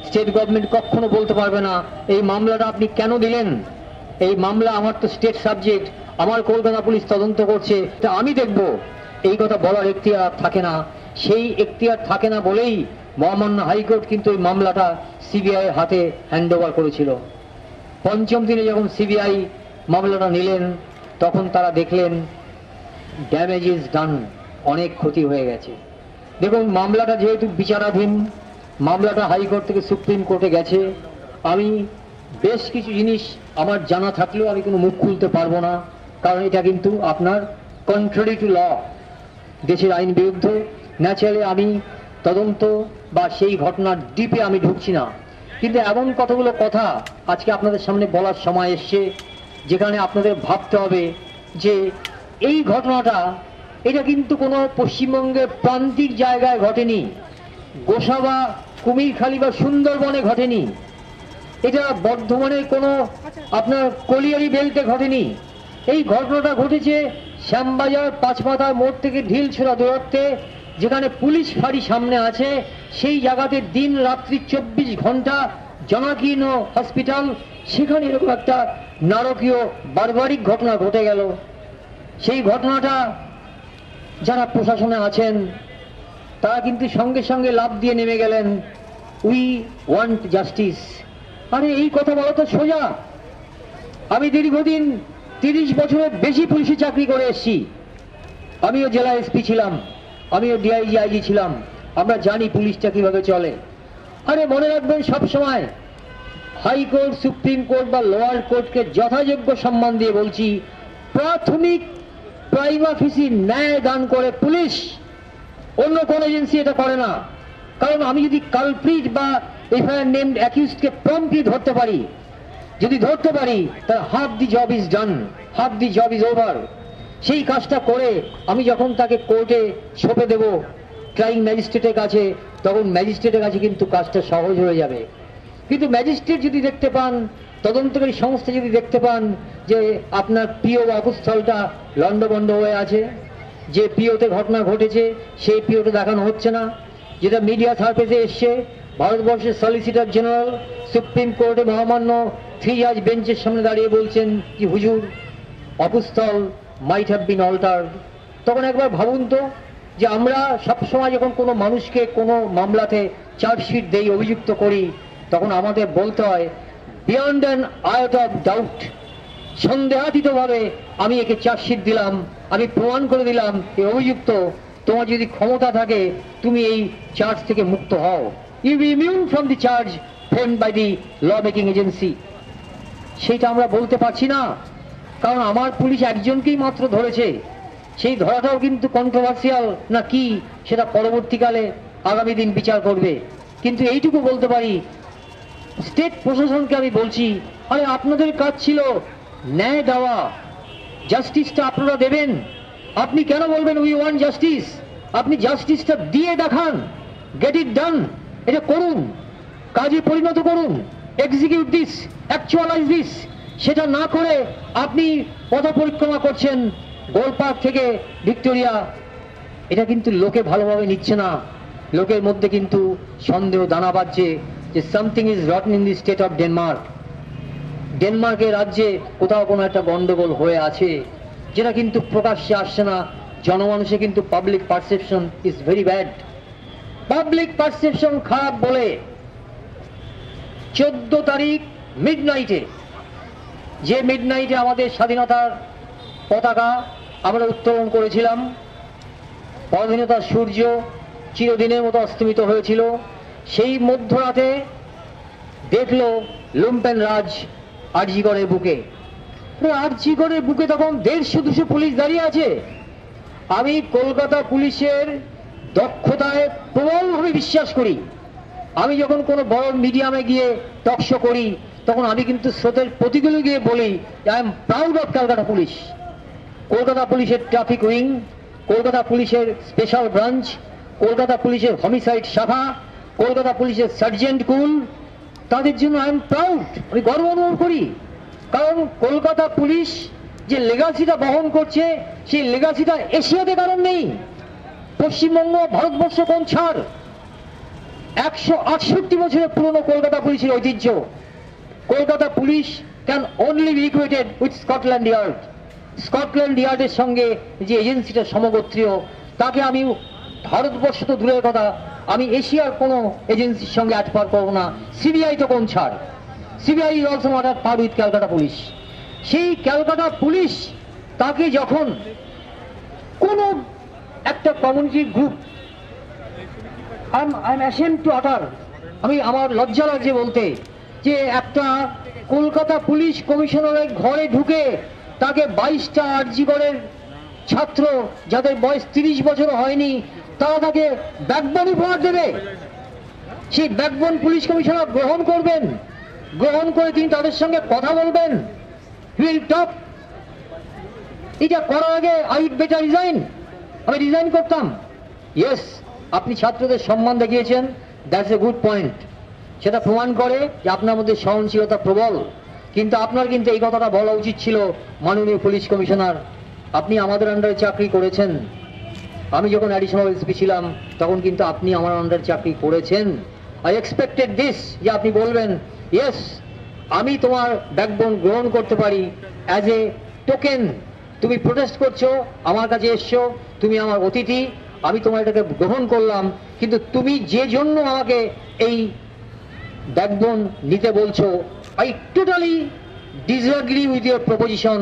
state government কখনো বলতে পারবে না এই মামলাটা আপনি কেন দিলেন, এই মামলা আমার তো স্টেট সাবজেক্ট, আমার কলকাতা পুলিশ তদন্ত করছে, তা আমি দেখব, এই কথা বলার এখতিয়ার থাকে না। সেই এখতিয়ার থাকে না বলেই মহামান্য হাইকোর্ট কিন্তু এই মামলাটা সিবিআই হাতে হ্যান্ড ওভার করেছিল। পঞ্চম দিনে যখন সিবিআই মামলাটা নিলেন, তখন তারা দেখলেন ড্যামেজ ইজ ডান, অনেক ক্ষতি হয়ে গেছে। দেখুন, মামলাটা যেহেতু বিচারাধীন, মামলাটা হাইকোর্ট থেকে সুপ্রিম কোর্টে গেছে, আমি বেশ কিছু জিনিস আমার জানা থাকলেও আমি কোনো মুখ খুলতে পারবো না, কারণ এটা কিন্তু আপনার কন্ট্রারি টু ল, দেশের আইন বিরুদ্ধে। ন্যাচারালি আমি তদন্ত বা সেই ঘটনার ডিপে আমি ঢুকছি না, কিন্তু এমন কতগুলো কথা আজকে আপনাদের সামনে বলার সময় এসছে যেখানে আপনাদের ভাবতে হবে যে এই ঘটনাটা এটা কিন্তু কোনো পশ্চিমবঙ্গের প্রান্তিক জায়গায় ঘটেনি, গোসাবা, কুমিরখালী বা সুন্দরবনে ঘটেনি, এটা বর্ধমানের কোনো আপনার কলিয়ারি বেল্টে ঘটেনি। এই ঘটনাটা ঘটেছে শ্যামবাজার পাঁচমাথার মোড় থেকে ঢিলছোড়া দূরত্বে, যেখানে পুলিশ ফাঁড়ি সামনে আছে, সেই জায়গাতে দিন রাত্রি 24 ঘন্টা জনাকীর্ণ হসপিটাল, সেখানে এরকম একটা নারকীয় বারবারিক ঘটনা ঘটে গেল। সেই ঘটনাটা যারা প্রশাসনে আছেন তারা কিন্তু সঙ্গে সঙ্গে লাফ দিয়ে নেমে গেলেন, উই ওয়ান্ট জাস্টিস। আরে এই কথা বলা তো সোজা। আমি দীর্ঘদিন 30 বছরের বেশি পুলিশে চাকরি করে এসেছি, আমিও জেলা এসপি ছিলাম, আমিও ডিআইজি আইজি ছিলাম, আমরা জানি পুলিশটা কিভাবে চলে। আরে মনে রাখবেন সবসময়, হাইকোর্ট, সুপ্রিম কোর্ট বা লোয়ার কোর্টকে যথাযোগ্য সম্মান দিয়ে বলছি, প্রাথমিক প্রাইমা ফেসি ন্যায় দান করে পুলিশ, অন্য কোন এজেন্সি এটা করে না। কারণ আমি যদি কালপ্রিট বা এফআইআর নেমড অ্যাকিউজডকে প্রম্পটলি ধরতে পারি, যদি ধরতে পারি, তাহলে half the job is done, half the job is over. সেই কাজটা করে আমি যখন তাকে কোর্টে সঁপে দেব ট্রাইং ম্যাজিস্ট্রেটের কাছে, তখন ম্যাজিস্ট্রেটের কাছে কিন্তু কাজটা সহজ হয়ে যাবে। কিন্তু ম্যাজিস্ট্রেট যদি দেখতে পান, তদন্তকারী সংস্থা যদি দেখতে পান যে আপনার পিও অবস্থলটা লন্ডভন্ড হয়ে আছে, যে পিওতে ঘটনা ঘটেছে সেই পিওতে দেখানো হচ্ছে না, যেটা মিডিয়া সার্ফেসে এসছে, ভারতবর্ষের সলিসিটর জেনারেল সুপ্রিম কোর্টে মহামান্য 3 জাজ বেঞ্চের সামনে দাঁড়িয়ে বলছেন যে হুজুর, অপুস্থল মাইট হ্যাভ বিন অল্টার্ড। তখন একবার ভাবুন তো, যে আমরা সবসময় যখন কোনো মানুষকে কোনো মামলাতে চার্জশিট দেই, অভিযুক্ত করি, তখন আমাদের বলতে হয় বিয়ন্ড অ্যান আয়ট অফ ডাউট, সন্দেহাতীতভাবে আমি একে চার্জশিট দিলাম, আমি প্রমাণ করে দিলাম এই অভিযুক্ত, তোমার যদি ক্ষমতা থাকে তুমি এই চার্জ থেকে মুক্ত হও, you be immune from the charge framed by the law making agency. সেইটা আমরা বলতে পারছি না, কারণ আমার পুলিশ একজনকেই মাত্র ধরেছে। সেই ধরাটাও কিন্তু কন্ট্রোভার্সিয়াল না কি, সেটা পরবর্তীকালে আগামী দিন বিচার করবে। কিন্তু এইটুকু বলতে পারি, স্টেট প্রশাসনকে আমি বলছি, আরে আপনাদের কাজ ছিল ন্যায় দেওয়া, জাস্টিসটা আপনারা দেবেন। আপনি কেন বলবেন উই ওয়ান্ট জাস্টিস? আপনি জাস্টিসটা দিয়ে দেখান, গেট ইট ডান, এটা করুন, কাজে পরিণত করুন, এক্সিকিউট দিস, অ্যাকচুয়ালাইজ দিস। সেটা না করে আপনি পথ পরিক্রমা করছেন গোলপার্ক থেকে ভিক্টোরিয়া, এটা কিন্তু লোকে ভালোভাবে নিচ্ছে না। লোকের মধ্যে কিন্তু সন্দেহ দানা বাজছে যে something is rotten in the state of Denmark. ডেনমার্কের রাজ্যে কোথাও কোনো একটা গন্ডগোল হয়ে আছে, যেটা কিন্তু প্রকাশ্যে আসছে না। জনমানুষে কিন্তু public perception is very bad. Public perception খারাপ বলে 14 তারিখ মিডনাইটে, যে মিডনাইটে আমাদের স্বাধীনতার পতাকা আমরা উত্তোলন করেছিলাম, পরাধীনতার সূর্য চিরদিনের মতো অস্তমিত হয়েছিল, সেই মধ্যরাতে দেখলো লুম্পেন রাজ আরজিগড়ের বুকে। আরজিগড়ের বুকে তখন 150-200 পুলিশ দাঁড়িয়ে আছে। আমি কলকাতা পুলিশের দক্ষতায় প্রবলভাবে বিশ্বাস করি। আমি যখন কোনো বড় মিডিয়ামে গিয়ে টকশো করি, তখন আমি কিন্তু স্রোতের প্রতিগুলো গিয়ে বলি I am proud of Kolkata police. Kolkata পুলিশের ট্রাফিক উইং, কলকাতা পুলিশের স্পেশাল ব্রাঞ্চ, কলকাতা পুলিশের হোমিসাইড শাখা, কলকাতা পুলিশের সার্জেন্ট কুল, তাদের জন্য আই এম প্রাউড, আমি গর্ব অনুভব করি। কারণ কলকাতা পুলিশ যে লেগাসিটা বহন করছে, সেই লেগাসিটা এশিয়াতে কারণ নেই। পশ্চিমবঙ্গ, ভারতবর্ষ কোন ছাড়? 168 বছরের পুরনো কলকাতা পুলিশের ঐতিহ্য। Kolkata police can only be equated with Scotland Yard. Scotland ইয়ার্ডের সঙ্গে যে এজেন্সিটা সমগোত্রীয়, তাকে আমি ভারতবর্ষ তো দূরের কথা, আমি এশিয়ার কোনো এজেন্সির সঙ্গে অ্যাড পার করবো না। সিবিআই তো কোন ছাড়? CBI is also not at par with Calcutta police. সেই ক্যালকাটা পুলিশ তাকে যখন কোনো একটা community group, I am ashamed to utter, আমার লজ্জা লাগছে বলতে, যে একটা কলকাতা পুলিশ কমিশনারের ঘরে ঢুকে তাকে 22টা আরজিকরের ছাত্র যাদের বয়স 30 বছর হয়নি, তারা তাকে ব্যাকবোন উপহার দেবে। সেই ব্যাকবোন পুলিশ কমিশনার গ্রহণ করবেন, গ্রহণ করে তিনি তাদের সঙ্গে কথা বলবেন, উইল টক। এটা করার আগে আই উড বেটার রিজাইন, আমি রিজাইন করতাম। ইয়েস, আপনি ছাত্রদের সম্মান দেখিয়েছেন, দ্যাটস এ গুড পয়েন্ট। সেটা প্রমাণ করে যে আপনার মধ্যে সহনশীলতা প্রবল। কিন্তু আপনার কিন্তু এই কথাটা বলা উচিত ছিল, মাননীয় পুলিশ কমিশনার, আপনি আমাদের আন্ডারে চাকরি করেছেন। আমি যখন অ্যাডিশনাল এসপি ছিলাম তখন কিন্তু আপনি আমার আন্ডারে চাকরি করেছেন। আই এক্সপেক্টেড দিস, যে আপনি বলবেন ইয়েস, আমি তোমার ব্যাকবোন গ্রহণ করতে পারি অ্যাজ এ টোকেন। তুমি প্রোটেস্ট করছো, আমার কাছে এসছো, তুমি আমার অতিথি, আমি তোমার এটাকে গ্রহণ করলাম। কিন্তু তুমি যে জন্য আমাকে এই ব্যাকবোন নিতে বলছো, I totally disagree with your proposition.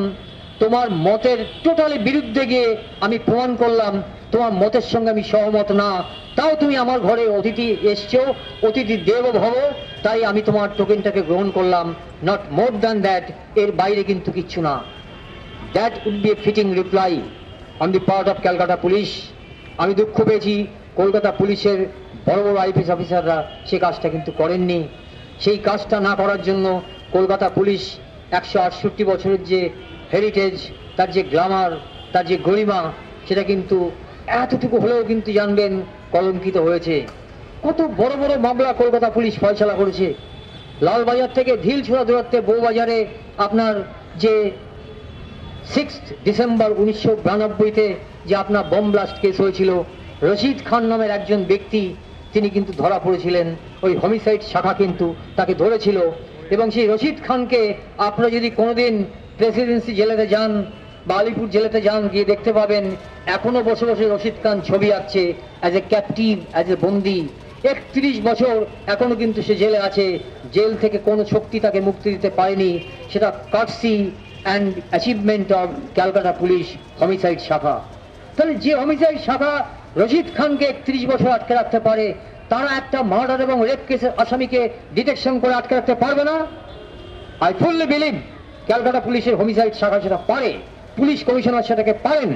তোমার মতের টোটালি বিরুদ্ধে গিয়ে আমি প্রমাণ করলাম তোমার মতের সঙ্গে আমি সহমত না। তাও তুমি আমার ঘরে অতিথি এসছো, অতিথি দেব ভব, তাই আমি তোমার টোকেনটাকে গ্রহণ করলাম, নট মোর দ্যান দ্যাট। এর বাইরে কিন্তু কিচ্ছু না। That would be a fitting reply on the part of Calcutta police. আমি দুঃখ পেয়েছি কলকাতা পুলিশের বড় বড় আইপিএস অফিসাররা সে কাজটা কিন্তু করেননি। সেই কাজটা না করার জন্য কলকাতা পুলিশ 168 বছরের যে হেরিটেজ, তার যে গ্ল্যামার, তার যে গরিমা, সেটা কিন্তু এতটুকু হলেও কিন্তু জানবেন কলঙ্কিত হয়েছে। কত বড় বড় মামলা কলকাতা পুলিশ ফয়সালা করেছে। লালবাজার থেকে ঢিলছোড়া দূরত্বে বউবাজারে আপনার যে 6 ডিসেম্বর 1992-তে যে আপনার বোম ব্লাস্ট কেস হয়েছিল, রশিদ খান নামের একজন ব্যক্তি তিনি কিন্তু ধরা পড়েছিলেন। ওই হোমিসাইড শাখা কিন্তু তাকে ধরেছিল। এবং সেই রশিদ খানকে আপনারা যদি কোনোদিন প্রেসিডেন্সি জেলেতে যান বা আলিপুর জেলেতে যান, গিয়ে দেখতে পাবেন এখনো বসে বসে রশিদ খান ছবি আঁকছে as a captive, as a বন্দি। 31 বছর এখনো কিন্তু সে জেলে আছে। জেল থেকে কোনো শক্তি তাকে মুক্তি দিতে পারেনি। সেটা কার্সি and achievement of Calcutta police homicide শাখা। তাহলে যে হোমিসাইড শাখা রশিদ খানকে 31 বছর আটকে রাখতে পারে, তারা একটা মার্ডার এবং রেপ কেসের আসামিকে ডিটেকশন করে আটকে রাখতে পারবে না? আই ফুললি বিলিভ ক্যালকাটা পুলিশের হোমিসাইড শাখা সেটা পারে, পুলিশ কমিশনার সেটাকে পারেন।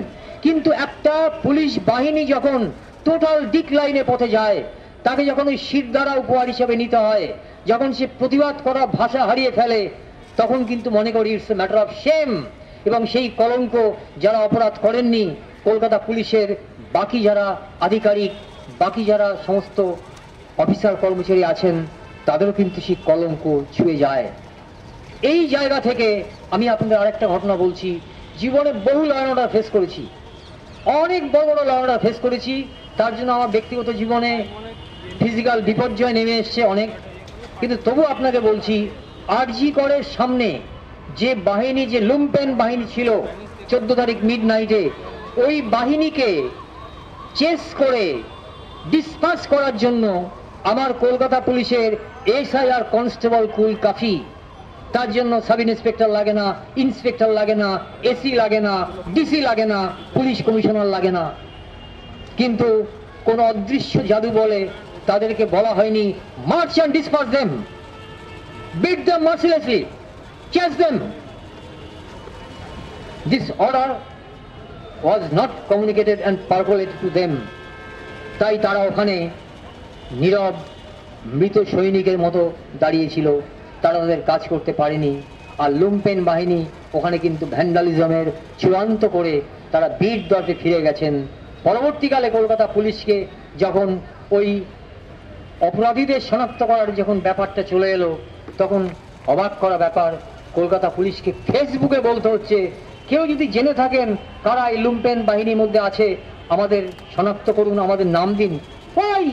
কিন্তু একটা পুলিশ বাহিনী যখন টোটাল ডিক্লাইনে পথে যায়, তাকে যখন ওই শিরদাঁড়া উপহার হিসেবে নিতে হয়, যখন সে প্রতিবাদ করার ভাষা হারিয়ে ফেলে, তখন কিন্তু মনে করি it's a matter of shame. এবং সেই কলঙ্ক যারা অপরাধ করেননি, কলকাতা পুলিশের বাকি যারা আধিকারিক, বাকি যারা সমস্ত অফিসার কর্মচারী আছেন, তাদেরও কিন্তু সেই কলঙ্ক ছুঁয়ে যায়। এই জায়গা থেকে আমি আপনাদের আরেকটা ঘটনা বলছি। জীবনে বহু ল অ্যান্ড অর্ডার ফেস করেছি, অনেক বড় বড় ল অ্যান্ড অর্ডার ফেস করেছি। তার জন্য আমার ব্যক্তিগত জীবনে ফিজিক্যাল বিপর্যয় নেমে এসছে অনেক। কিন্তু তবু আপনাকে বলছি, আরজি করের সামনে যে বাহিনী, যে লুম্পেন বাহিনী ছিল 14 তারিখ মিডনাইটে, ওই বাহিনীকে চেস করে ডিসপাস করার জন্য আমার কলকাতা পুলিশের এসআই আর কনস্টেবল কুল কাফি। তার জন্য সাব ইন্সপেক্টর লাগে না, ইন্সপেক্টর লাগে না, এসি লাগে না, ডিসি লাগে না, পুলিশ কমিশনার লাগে না। কিন্তু কোন অদৃশ্য জাদু বলে তাদেরকে বলা হয়নি march and disperse them, beat them mercilessly, chase them. This order was not communicated and percolated to them. তাই তারা ওখানে নীরব মৃত সৈনিকের মতো দাঁড়িয়েছিল, তারা তাদের কাজ করতে পারেনি। আর লুম্পেন বাহিনী ওখানে কিন্তু ভ্যান্ডালিজমের চূড়ান্ত করে তারা বীর দর্পে ফিরে গেছেন। পরবর্তীকালে কলকাতা পুলিশকে যখন ওই অপরাধীদের শনাক্ত করার যখন ব্যাপারটা চলে এলো, তখন অবাক করা ব্যাপার, কলকাতা পুলিশকে ফেসবুকে বলতে হচ্ছে কেউ যদি জেনে থাকেন কারা এই লুম্পেন বাহিনীর মধ্যে আছে, আমাদের শনাক্ত করুন, আমাদের নাম দিন। ওই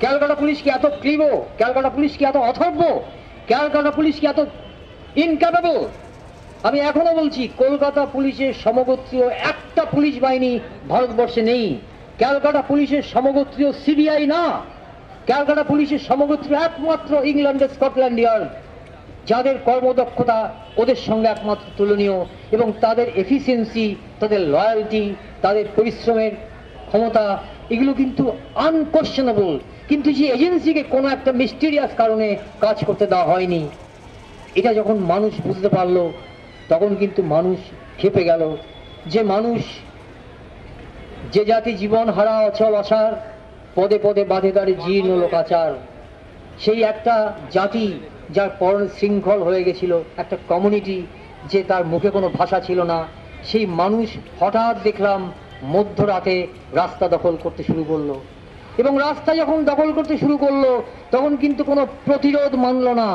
ক্যালকাটা পুলিশ কি এত ক্লিবো? ক্যালকাটা পুলিশ কি এত অথর্ব? ক্যালকাটা পুলিশ কি এত ইনক্যাপেবল? আমি এখনো বলছি, কলকাতা পুলিশের সমগোত্রীয় একটা পুলিশ বাহিনী ভারতবর্ষে নেই। ক্যালকাটা পুলিশের সমগোত্রীয় সিবিআই না, ক্যালকাটা পুলিশের সমগোত্রীয় একমাত্র ইংল্যান্ডের স্কটল্যান্ড ইয়ার্ড, যাদের কর্মদক্ষতা ওদের সঙ্গে একমাত্র তুলনীয়, এবং তাদের এফিসিয়েন্সি, তাদের লয়্যালটি, তাদের পরিশ্রমের ক্ষমতা, এগুলো কিন্তু আনকোয়েশ্চেনেবল। কিন্তু যে এজেন্সিকে কোনো একটা মিস্টিরিয়াস কারণে কাজ করতে দেওয়া হয়নি, এটা যখন মানুষ বুঝতে পারলো, তখন কিন্তু মানুষ ক্ষেপে গেল। যে মানুষ, যে জাতি জীবন হারা অচল আশার, পদে পদে বাঁধে তার জীর্ণ লোকাচার, সেই একটা জাতি যার পরনে শৃঙ্খল হয়ে গেছিল, একটা কমিউনিটি যে তার মুখে কোনো ভাষা ছিল না, সেই মানুষ হঠাৎ দেখলাম মধ্যরাতে রাস্তা দখল করতে শুরু করলো। এবং রাস্তা যখন দখল করতে শুরু করলো, তখন কিন্তু কোনো প্রতিরোধ মানল না,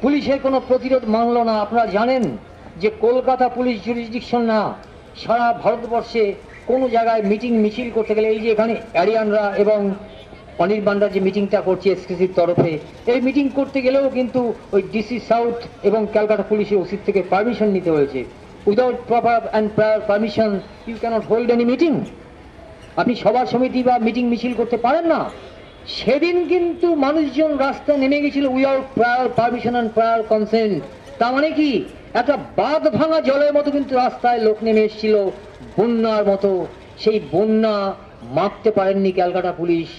পুলিশের কোনো প্রতিরোধ মানল না। আপনারা জানেন যে কলকাতা পুলিশ জুরিসডিকশন না, সারা ভারতবর্ষে কোনো জায়গায় মিটিং মিছিল করতে গেলে, এই যে এখানে অ্যারিয়ানরা এবং অনির্বাণরা যে মিটিংটা করছে এসকেসির তরফে, এই মিটিং করতে গেলেও কিন্তু ওই ডিসি সাউথ এবং ক্যালকাটা পুলিশের ওসির থেকে পারমিশন নিতে হয়েছে। Without proper and prior permission you cannot hold any meeting. আপনি সভা সমিতি বা মিটিং মিছিল করতে পারেন না। সেদিন কিন্তু মানুষজন রাস্তায় নেমে গেছিল without prior permission and prior consent. তার মানে কি, একটা বাঁধ ভাঙা জলের মতো কিন্তু রাস্তায় লোক নেমে এসেছিল, বন্যার মতো। সেই বন্যা মাপতে পারেননি ক্যালকাটা পুলিশ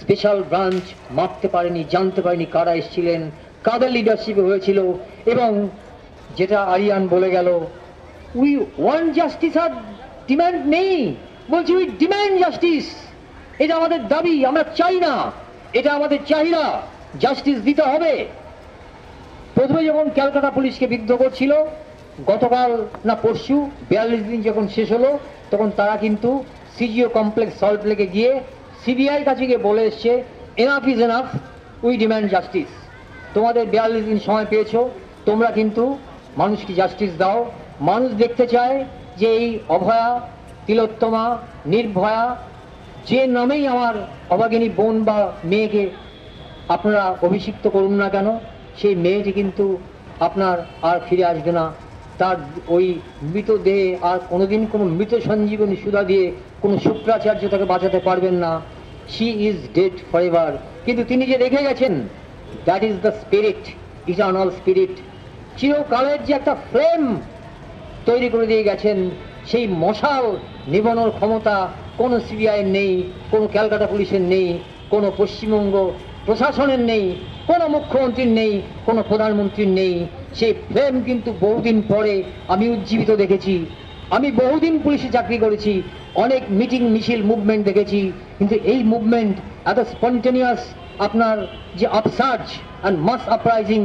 স্পেশাল ব্রাঞ্চ, মাপতে পারেনি, জানতে পারেনি কারা এসেছিলেন, কাদের লিডারশিপে হয়েছিল। এবং যেটা আরিয়ান বলে গেল, উই ওয়ান্ট জাস্টিস, আর ডিমান্ড নেই, বলছি উই ডিমান্ড জাস্টিস। এটা আমাদের দাবি, আমরা চাই না, এটা আমাদের চাহিদা, জাস্টিস দিতে হবে। প্রথমে যখন ক্যালকাটা পুলিশকে বিদ্ধ করছিল, গতকাল না পরশু 42 দিন যখন শেষ হলো, তখন তারা কিন্তু সিজিও কমপ্লেক্স সল্ট লেকে গিয়ে সিবিআই কাছে গিয়ে বলে এসছে, enough is enough, we demand justice. তোমাদের 42 দিন সময় পেয়েছো, তোমরা কিন্তু মানুষকে জাস্টিস দাও। মানুষ দেখতে চায় যে এই অভয়া, তিলোত্তমা, নির্ভয়া, যে নামেই আমার অভাগিনী বোন বা মেয়েকে আপনারা অভিষিক্ত করুন না কেন, সেই মেয়েটি কিন্তু আপনার আর ফিরে আসবে না। তার ওই মৃতদেহে আর কোনোদিন কোনো মৃত সঞ্জীবনী সুধা দিয়ে কোনো শুক্রাচার্য তাকে বাঁচাতে পারবেন না। She is dead for ever. কিন্তু তিনি যে রেখে গেছেন, that is the spirit, eternal spirit. চিরকালের যে একটা ফ্লেম তৈরি করে দিয়ে গেছেন, সেই মশাল নিবানোর ক্ষমতা কোনো সিবিআই নেই, কোনো ক্যালকাটা পুলিশের নেই, কোনো পশ্চিমবঙ্গ প্রশাসনের নেই, কোনো মুখ্যমন্ত্রীর নেই, কোনো প্রধানমন্ত্রীর নেই। সেই ফ্লেম কিন্তু বহুদিন পরে আমি উজ্জীবিত দেখেছি। আমি বহুদিন পুলিশে চাকরি করেছি, অনেক মিটিং মিছিল মুভমেন্ট দেখেছি, কিন্তু এই মুভমেন্ট এত স্পন্টেনিয়াস, আপনার যে আপসার্জ অ্যান্ড মাস আপরাইজিং,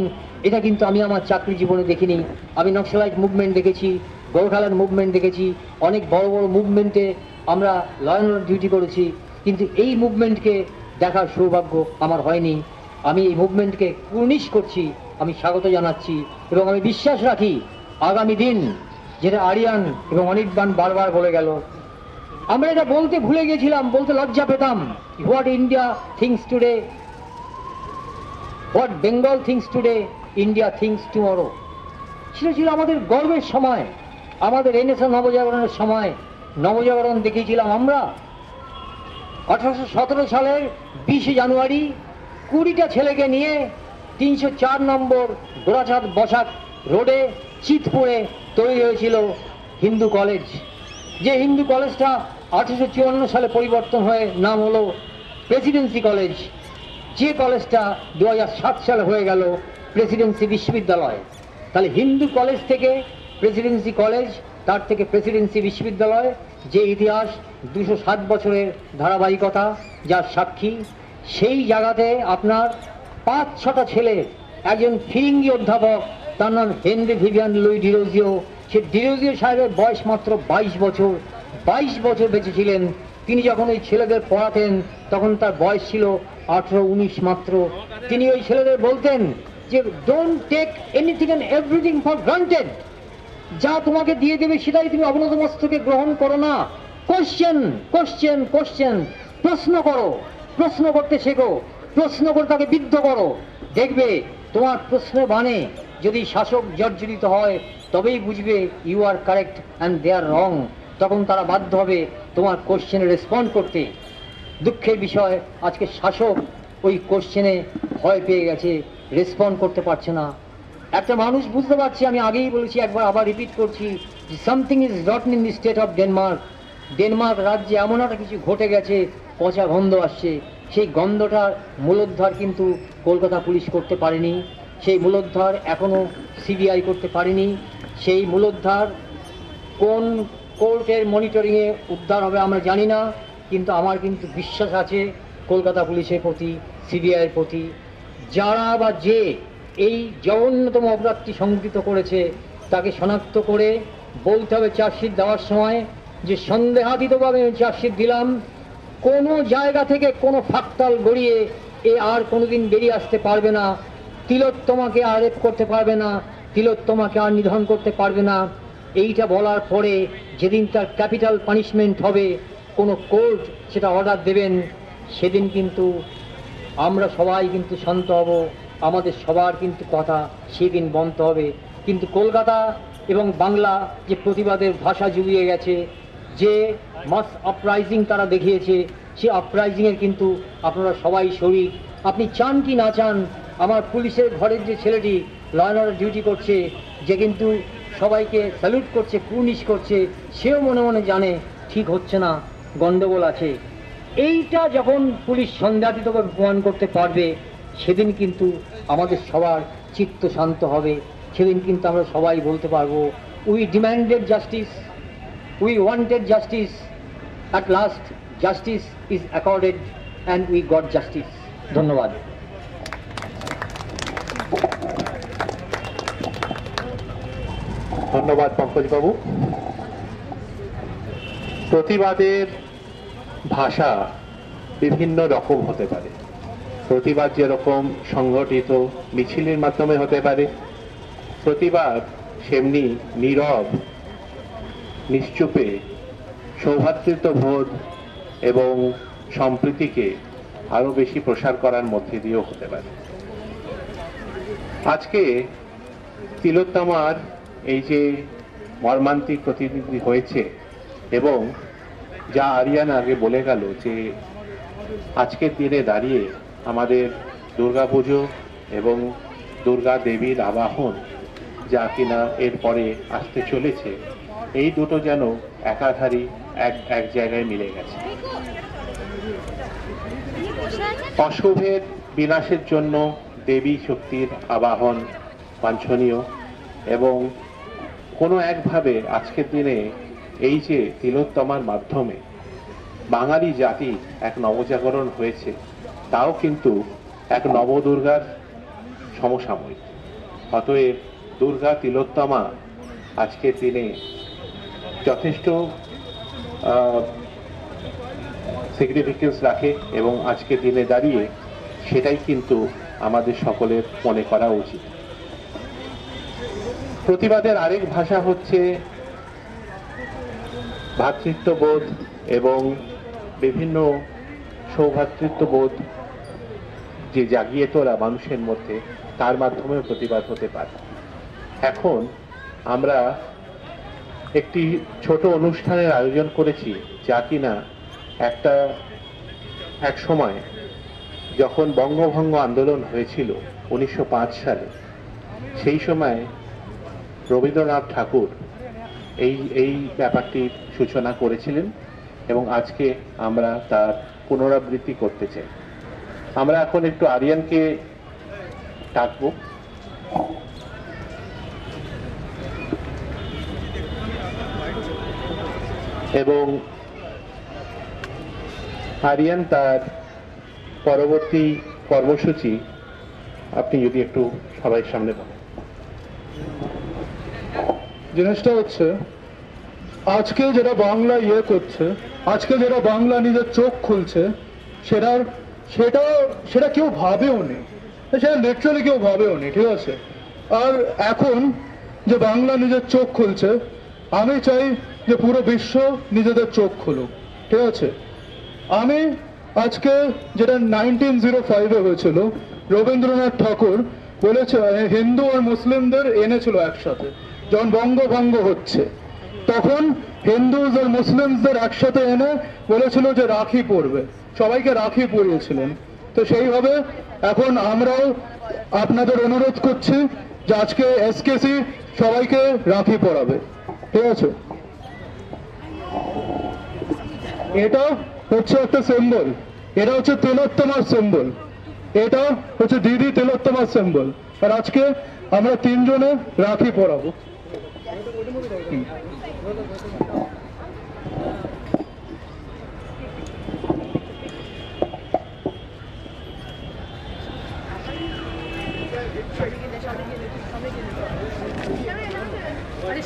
এটা কিন্তু আমি আমার চাকরি জীবনে দেখিনি। আমি নক্সালাইট মুভমেন্ট দেখেছি, গোর্খাল্যান্ড মুভমেন্ট দেখেছি, অনেক বড় বড় মুভমেন্টে আমরা ল অ্যান্ড অর্ডার ডিউটি করেছি, কিন্তু এই মুভমেন্টকে দেখার সৌভাগ্য আমার হয়নি। আমি এই মুভমেন্টকে কুর্নিশ করছি, আমি স্বাগত জানাচ্ছি, এবং আমি বিশ্বাস রাখি আগামী দিন, যেটা আরিয়ান এবং অনির্বাণ বারবার বলে গেল, আমরা এটা বলতে ভুলে গেছিলাম, বলতে লজ্জা পেতাম। What India things today, what Bengal things today, India things tomorrow. সেটা ছিল আমাদের গর্বের সময়, আমাদের রেনেসাঁ নবজাগরণের সময়। নবজাগরণ দেখিয়েছিলাম আমরা 1817 সালের 20 জানুয়ারি 20টা ছেলেকে নিয়ে 304 নম্বর গোড়াচাঁদ বসাক রোডে চিতপুরে তৈরি হয়েছিল হিন্দু কলেজ। যে হিন্দু কলেজটা 1854 সালে পরিবর্তন হয়ে নাম হলো প্রেসিডেন্সি কলেজ, যে কলেজটা 2007 সালে হয়ে গেল প্রেসিডেন্সি বিশ্ববিদ্যালয়। তাহলে হিন্দু কলেজ থেকে প্রেসিডেন্সি কলেজ, তার থেকে প্রেসিডেন্সি বিশ্ববিদ্যালয়, যে ইতিহাস 207 বছরের ধারাবাহিকতা যার সাক্ষী। সেই জায়গাতে আপনার 5-6টা ছেলে, একজন ফিরিঙ্গি অধ্যাপক, তার নাম হেনরি ভিভিয়ান লুই ডিরোজিও। সে ডিরোজিও সাহেবের বয়স মাত্র 22 বছর, 22 বছর বেঁচে ছিলেন। তিনি যখন ওই ছেলেদের পড়াতেন, তখন তার বয়স ছিল 18-19 মাত্র। তিনি ওই ছেলেদের বলতেন যে don't take anything and everything for granted. যা তোমাকে দিয়ে দেবে সেটাই তুমি অবনত মস্তকে গ্রহণ করো না। কোশ্চেন কোশ্চেন কোশ্চেন, প্রশ্ন করো, প্রশ্ন করতে শেখো, প্রশ্ন করে তাকে বিদ্ধ করো। দেখবে তোমার প্রশ্নের বাণে যদি শাসক জর্জরিত হয় তবেই বুঝবে you are correct and they are wrong. তখন তারা বাধ্য হবে তোমার কোশ্চেনে রেসপন্ড করতে। দুঃখের বিষয় আজকে শাসক ওই কোশ্চেনে ভয় পেয়ে গেছে, রেসপন্ড করতে পারছে না। একটা মানুষ বুঝতে পারছে, আমি আগেই বলেছি, একবার আবার রিপিট করছি, যে something is rotten in the state of Denmark. Denmark রাজ্যে এমন একটা কিছু ঘটে গেছে, পচা গন্ধ আসছে। সেই গন্ধটার মূলোদ্ধার কিন্তু কলকাতা পুলিশ করতে পারেনি, সেই মূলোদ্ধার এখনো সিবিআই করতে পারেনি। সেই মূলোদ্ধার কোন কোর্টের মনিটরিংয়ে উদ্ধার হবে আমরা জানি না, কিন্তু আমার কিন্তু বিশ্বাস আছে কলকাতা পুলিশের প্রতি, সিবিআইয়ের প্রতি। যারা বা যে এই জঘন্যতম অপরাধটি সংঘটিত করেছে তাকে শনাক্ত করে বলতে হবে চার্জশিট দেওয়ার সময় যে সন্দেহাতীতভাবে আমি চার্জশিট দিলাম, কোনো জায়গা থেকে কোনো ফাঁকতাল গড়িয়ে এ আর কোনোদিন বেরিয়ে আসতে পারবে না, তিলোত্তমাকে আর রেপ করতে পারবে না, তিলোত্তমাকে আর নিধন করতে পারবে না। এইটা বলার পরে যেদিন তার ক্যাপিটাল পানিশমেন্ট হবে, কোনো কোর্ট সেটা অর্ডার দেবেন, সেদিন কিন্তু আমরা সবাই কিন্তু শান্ত হব, আমাদের সবার কিন্তু কথা সেদিন বন্ধ হবে। কিন্তু কলকাতা এবং বাংলা যে প্রতিবাদের ভাষা জুড়িয়ে গেছে, যে মাস আপরাইজিং তারা দেখিয়েছে, সে আপরাইজিংয়ের কিন্তু আপনারা সবাই শরিক। আপনি চান কি না চান, আমার পুলিশের ঘরের যে ছেলেটি ল অ্যান্ড অর্ডার ডিউটি করছে, যে কিন্তু সবাইকে স্যালুট করছে, কুর্নিশ করছে, সেও মনে মনে জানে ঠিক হচ্ছে না, গন্ডগোল আছে। এইটা যখন পুলিশ সন্দেহাতীতভাবে প্রমাণ করতে পারবে, সেদিন কিন্তু আমাদের সবার চিত্ত শান্ত হবে। সেদিন কিন্তু আমরা সবাই বলতে পারবো, we demanded justice, we wanted justice, at last justice is অ্যাকর্ডেড and we got justice. ধন্যবাদ। ধন্যবাদ পঙ্কজবাবু। প্রতিবাদের ভাষা বিভিন্ন রকম হতে পারে। প্রতিবাদ যেরকম সংগঠিত মিছিলের মাধ্যমে হতে পারে, প্রতিবাদ সেমনি নীরব, নিশ্চুপে সৌভ্রাতৃত্ববোধ এবং সম্প্রীতিকে আরো বেশি প্রসার করার মধ্যে দিয়েও হতে পারে। আজকে তিলোত্তমার এই যে মর্মান্তিক প্রতিনিধি হয়েছে, এবং যা আরিয়ান আগে বলে গেল যে আজকের দিনে দাঁড়িয়ে আমাদের দুর্গাপুজো এবং দুর্গা দেবীর আবাহন যা কিনা এরপরে আসতে চলেছে, এই দুটো যেন একাধারে এক জায়গায় মিলে গেছে। অশুভের বিনাশের জন্য দেবী শক্তির আবাহন বাঞ্ছনীয়, এবং কোনো একভাবে আজকের দিনে এই যে তিলোত্তমার মাধ্যমে বাঙালি জাতি এক নবজাগরণ হয়েছে, তাও কিন্তু এক নবদুর্গার সমসাময়িক। অতএব দুর্গা তিলোত্তমা আজকের দিনে যথেষ্ট সিগনিফিকেন্স রাখে, এবং আজকের দিনে দাঁড়িয়ে সেটাই কিন্তু আমাদের সকলের মনে করা উচিত। প্রতিবাদের আরেক ভাষা হচ্ছে ভ্রাতৃত্ববোধ এবং বিভিন্ন সৌভ্রাতৃত্ববোধ যে জাগিয়ে তোলা মানুষের মধ্যে, তার মাধ্যমে প্রতিবাদ হতে পারে। এখন আমরা একটি ছোট অনুষ্ঠানের আয়োজন করেছি, যা কিনা এক সময় যখন বঙ্গভঙ্গ আন্দোলন হয়েছিল 1905 সালে, সেই সময় রবীন্দ্রনাথ ঠাকুর এই ব্যাপারটির সূচনা করেছিলেন, এবং আজকে আমরা তার পুনরাবৃত্তি করতে চাই। আমরা এখন একটু আরিয়ানকে ডাকবো। এবং আরিয়ান তার পরবর্তী কর্মসূচি আপনি যদি একটু সবাই সামনে বলেন। জিনিসটা হচ্ছে, আজকে যেটা বাংলা করছে, আজকে যেটা বাংলা নিজের চোখ খুলছে, সেটা কেউ ভাবেও নি, সেটা লিটারালি কেউ ভাবেও নি, ঠিক আছে? আর এখন যে বাংলা নিজের চোখ খুলছে, আমি চাই যে পুরো বিশ্ব নিজেদের চোখ খুলুক। ঠিক আছে? আমি আজকে যেটা 1905-এ হয়েছিল, রবীন্দ্রনাথ ঠাকুর বলেছে হিন্দু আর মুসলিমদের এনেছিল একসাথে। যখন বঙ্গভঙ্গ হচ্ছে তখন হিন্দুজ আর মুসলিমদের একসাথে এনে বলেছিল যে রাখি পরবে, সবাইকে রাখি পরিয়েছিলেন। তো সেইভাবে এখন আমরাও আপনাদের অনুরোধ করছি যে আজকে এসকেসি সবাইকে রাখি পরাবে। ঠিক আছে? এটা হচ্ছে একটা সিম্বল, এটা হচ্ছে তিলোত্তমার সিম্বল, এটা হচ্ছে দিদি তিলোত্তমার সিম্বল। আর আজকে আমরা তিনজনে রাখি পরাবো।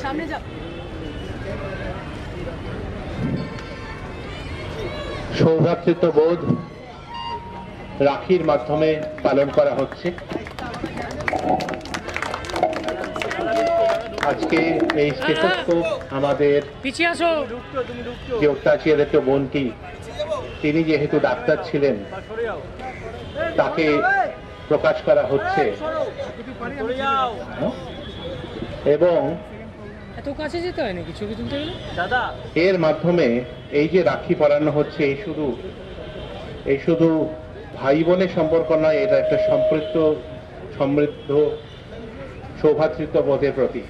সামনে যা। সৌভ্রাতৃত্ববোধ রাখির মাধ্যমে পালন করা হচ্ছে। আজকে এই স্টেথোস্কোপ আমাদের পিছিয়ে আসো। যে অত্যাচারিত বোনটি, তিনি যেহেতু ডাক্তার ছিলেন, তাকে প্রকাশ করা হচ্ছে এবং এত কাছে যেতে হয় নাকি ছবি তুলতে গেলে? এর মাধ্যমে এই যে রাখি পরানো হচ্ছে, এই শুধু ভাই বোনের সম্পর্ক নয়, এটা একটা সমৃদ্ধ সৌভ্রাতৃত্ববোধের প্রতীক।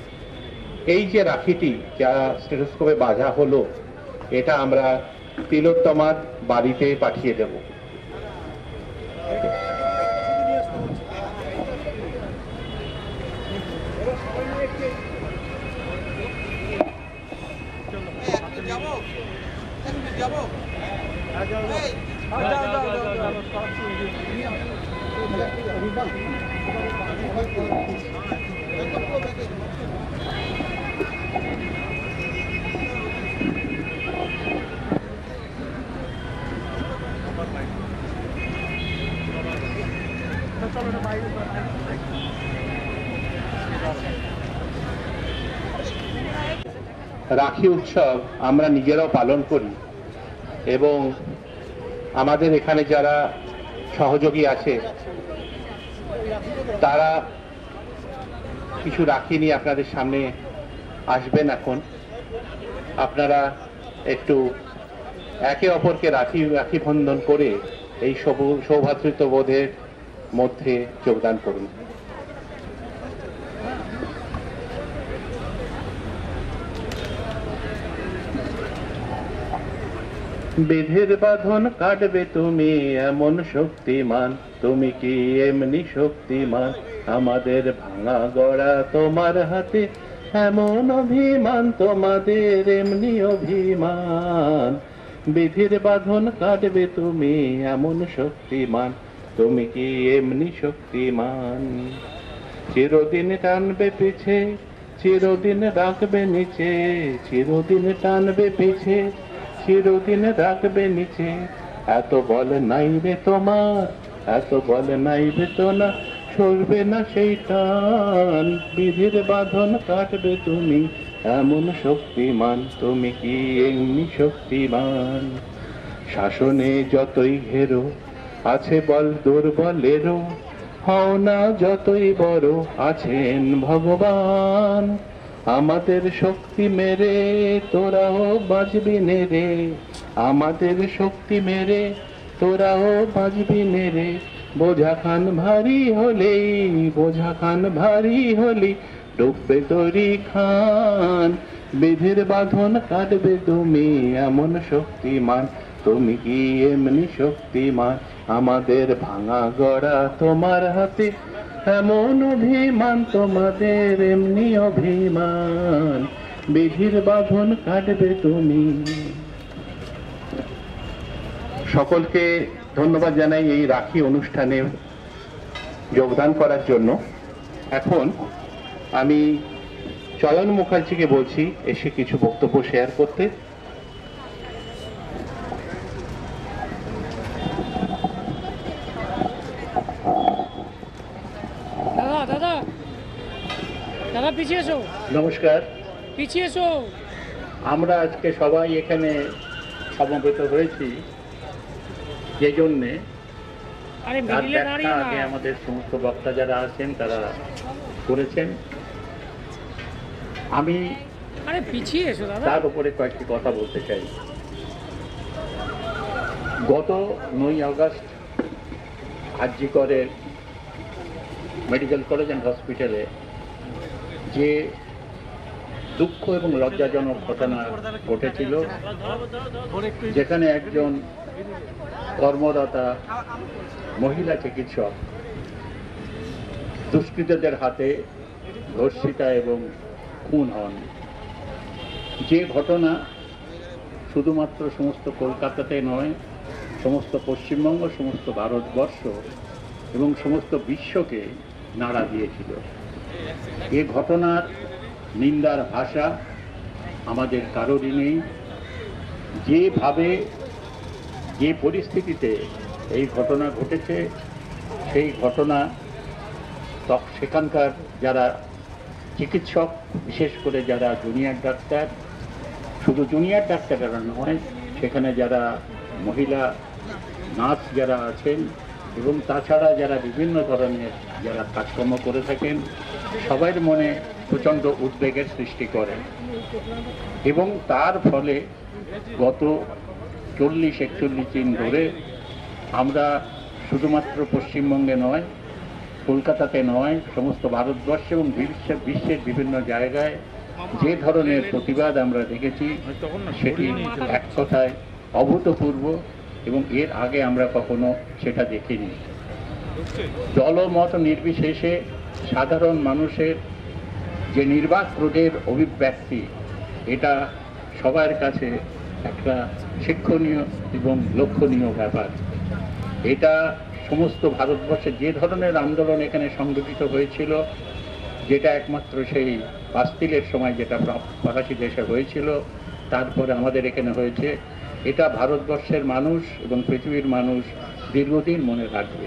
এই যে রাখিটি যা স্টেথোস্কোপে বাঁধা হলো, এটা আমরা তিলোত্তমার বাড়িতে পাঠিয়ে দেব। রাখি উৎসব আমরা নিজেরাও পালন করি এবং আমাদের এখানে যারা সহযোগী আছে তারা কিছু রাখি নিয়ে আপনাদের সামনে আসবেন। এখন আপনারা একটু একে অপরকে রাখি বন্ধন করে এই সৌভ্রাতৃত্ববোধের মধ্যে যোগদান করুন। বিধির বাঁধন কাটবে তুমি এমন শক্তিমান, তুমি কি এমনি শক্তিমান, আমাদের ভাঙা গড়া তোমার হাতে এমন অভিমান, তোমাদের এমনি অভিমান। বিধির বাঁধন কাটবে তুমি এমন শক্তিমান, তুমি কি এমনি শক্তিমান। চিরদিন টানবে পিছে, চিরদিন রাখবে নিচে, চিরদিন টানবে পিছে, চিরদিন রাখবে নিচে। এত বল নাই রে তোমার, এত বল নাই রে তোনা, সরবে না সেই টান। বিধির বাঁধন কাটবে তুমি এমন শক্তিমান, তুমি কি এমনি শক্তিমান। শাসনে যতই ঘেরো আছে বল দুর্বলেরও, হও না যতই বড় আছেন ভগবান। আমাদের শক্তি মেরে তোরাও বাঁচবি নে রে, আমাদের শক্তি মেরে তোরাও বাঁচবি নে রে। বোঝা খান ভারী হলেই, বোঝা খান ভারী হলি, ডুববে তরি খান। বিধির বাঁধন কাটবে তুমি এমন শক্তিমান, তুমি কি এমনি শক্তিমান। আমাদের ভাঙা গড়া তোমার হাতে এমন অভিমান, তোমাদের এমনি অভিমান। বিধির বাঁধন কাটবে তুমি। সকলকে ধন্যবাদ জানাই এই রাখি অনুষ্ঠানে যোগদান করার জন্য। এখন আমি চয়ন মুখার্জিকে বলছি এসে কিছু বক্তব্য শেয়ার করতে। দাদা দাদা দাদা পিছিয়ে এসো, নমস্কার। পিছিয়ে এসো। আমরা আজকে সবাই এখানে সমবেত হয়েছি যে জন্যে আরে তার মিডিলে ব্যাখ্যা দাঁড়িয়ে আগে না। আমাদের সমস্ত বক্তা যারা আছেন তারা করেছেন। আমি আরে পিছিয়ে এসো দাদা। তার উপরে কয়েকটি কথা বলতে চাই। গত 9ই আগস্ট আরজি করের মেডিকেল কলেজ অ্যান্ড হসপিটালে যে দুঃখ এবং লজ্জাজনক ঘটনা ঘটেছিল, যেখানে একজন কর্মরতা মহিলা চিকিৎসক দুষ্কৃতীদের হাতে ধর্ষিতা এবং খুন হন, যে ঘটনা শুধুমাত্র সমস্ত কলকাতাতে নয়, সমস্ত পশ্চিমবঙ্গ, সমস্ত ভারতবর্ষ এবং সমস্ত বিশ্বকে নাড়া দিয়েছিল। এ ঘটনার নিন্দার ভাষা আমাদের কারোরই নেই। যেভাবে যে পরিস্থিতিতে এই ঘটনা ঘটেছে, সেই ঘটনা সেখানকার যারা চিকিৎসক, বিশেষ করে যারা জুনিয়র ডাক্তার, শুধু জুনিয়র ডাক্তাররা নয়, সেখানে যারা মহিলা নার্স যারা আছেন এবং তাছাড়া যারা বিভিন্ন ধরনের যারা কাজকর্ম করে থাকেন, সবার মনে প্রচণ্ড উদ্বেগের সৃষ্টি করে। এবং তার ফলে গত 40-41 দিন ধরে আমরা শুধুমাত্র পশ্চিমবঙ্গে নয়, কলকাতাতে নয়, সমস্ত ভারতবর্ষে এবং বিশ্বের বিভিন্ন জায়গায় যে ধরনের প্রতিবাদ আমরা দেখেছি, সেটি এক কথায় অভূতপূর্ব এবং এর আগে আমরা কখনো সেটা দেখিনি। দলমত নির্বিশেষে সাধারণ মানুষের যে নির্বাক ক্রোধের অভিব্যক্তি, এটা সবার কাছে একটা শিক্ষণীয় এবং লক্ষণীয় ব্যাপার। এটা সমস্ত ভারতবর্ষে যে ধরনের আন্দোলন এখানে সংগঠিত হয়েছিল, যেটা একমাত্র সেই বাস্তিলের সময় যেটা ফরাসি দেশে হয়েছিল, তারপরে আমাদের এখানে হয়েছে, এটা ভারতবর্ষের মানুষ এবং পৃথিবীর মানুষ দীর্ঘদিন মনে রাখবে।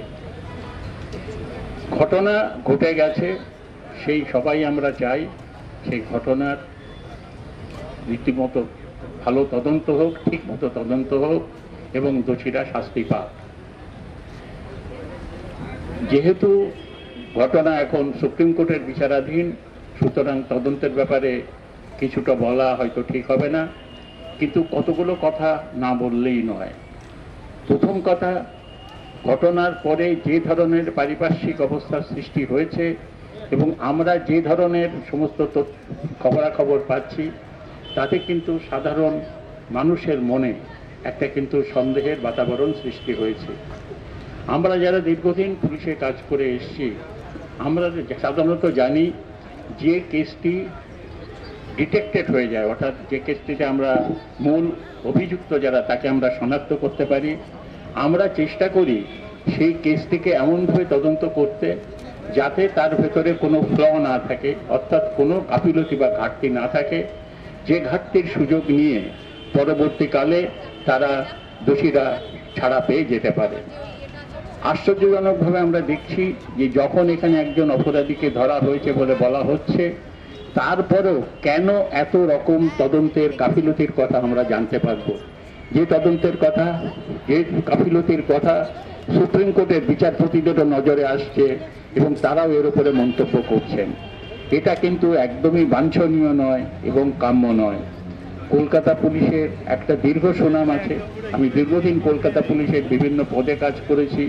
ঘটনা ঘটে গেছে, সেই সবাই আমরা চাই সেই ঘটনার রীতিমতো ভালো তদন্ত হোক, ঠিক মতো তদন্ত হোক এবং দোষীরা শাস্তি পাক। যেহেতু ঘটনা এখন সুপ্রিম কোর্টের বিচারাধীন, সুতরাং তদন্তের ব্যাপারে কিছুটা বলা হয়তো ঠিক হবে না, কিন্তু কতগুলো কথা না বললেই নয়। প্রথম কথা, ঘটনার পরে যে ধরনের পারিপার্শ্বিক অবস্থার সৃষ্টি হয়েছে এবং আমরা যে ধরনের সমস্ত খবরাখবর পাচ্ছি, তাতে কিন্তু সাধারণ মানুষের মনে একটা কিন্তু সন্দেহের বাতাবরণ সৃষ্টি হয়েছে। আমরা যারা দীর্ঘদিন পুলিশে কাজ করে এসেছি, আমরা সাধারণত জানি যে কেসটি ডিটেক্টেড হয়ে যায়, অর্থাৎ যে কেসটিতে আমরা মূল অভিযুক্ত যারা, তাকে আমরা শনাক্ত করতে পারি, আমরা চেষ্টা করি সেই কেসটিকে এমনভাবে তদন্ত করতে যাতে তার ভেতরে কোনো ফ্ল না থাকে, অর্থাৎ কোনো গাফিলতি বা ঘাটতি না থাকে, যে ঘাটতির সুযোগ নিয়ে পরবর্তীকালে তারা দোষীরা ছাড়া পেয়ে যেতে পারে। আশ্চর্যজনকভাবে আমরা দেখছি যে যখন এখানে একজন অপরাধীকে ধরা হয়েছে বলে বলা হচ্ছে, তারপরেও কেন এত রকম তদন্তের গাফিলতির কথা আমরা জানতে পারবো। যে তদন্তের কথা, যে গাফিলতির কথা সুপ্রিম কোর্টের বিচারপতিদেরও নজরে আসছে এবং তারাও এর উপরে মন্তব্য করছেন। এটা কিন্তু একদমই বাঞ্ছনীয় নয় এবং কাম্য নয়। কলকাতা পুলিশের একটা দীর্ঘ সুনাম আছে। আমি দীর্ঘদিন কলকাতা পুলিশের বিভিন্ন পদে কাজ করেছি,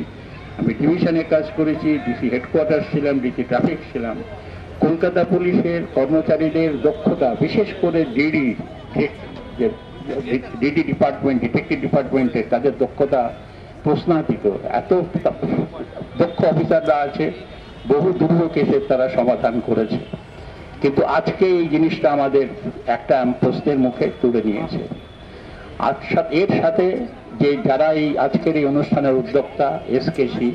আমি ডিভিশনে কাজ করেছি, ডিসি হেডকোয়ার্টার ছিলাম, ডিসি ট্রাফিক ছিলাম। কলকাতা পুলিশের কর্মচারীদের দক্ষতা, বিশেষ করে ডিডি ডিপার্টমেন্ট, ডিটেকটিভ ডিপার্টমেন্টের তাদের দক্ষতা প্রশ্নাতীত। এত দক্ষ অফিসাররা আছে, বহু দুর্গ কেসের তারা সমাধান করেছে, কিন্তু আজকে এই জিনিসটা আমাদের একটা প্রশ্নের মুখে তুলে নিয়েছে। এর সাথে যে যারা এই আজকের এই অনুষ্ঠানের উদ্যোক্তা এসকেসি,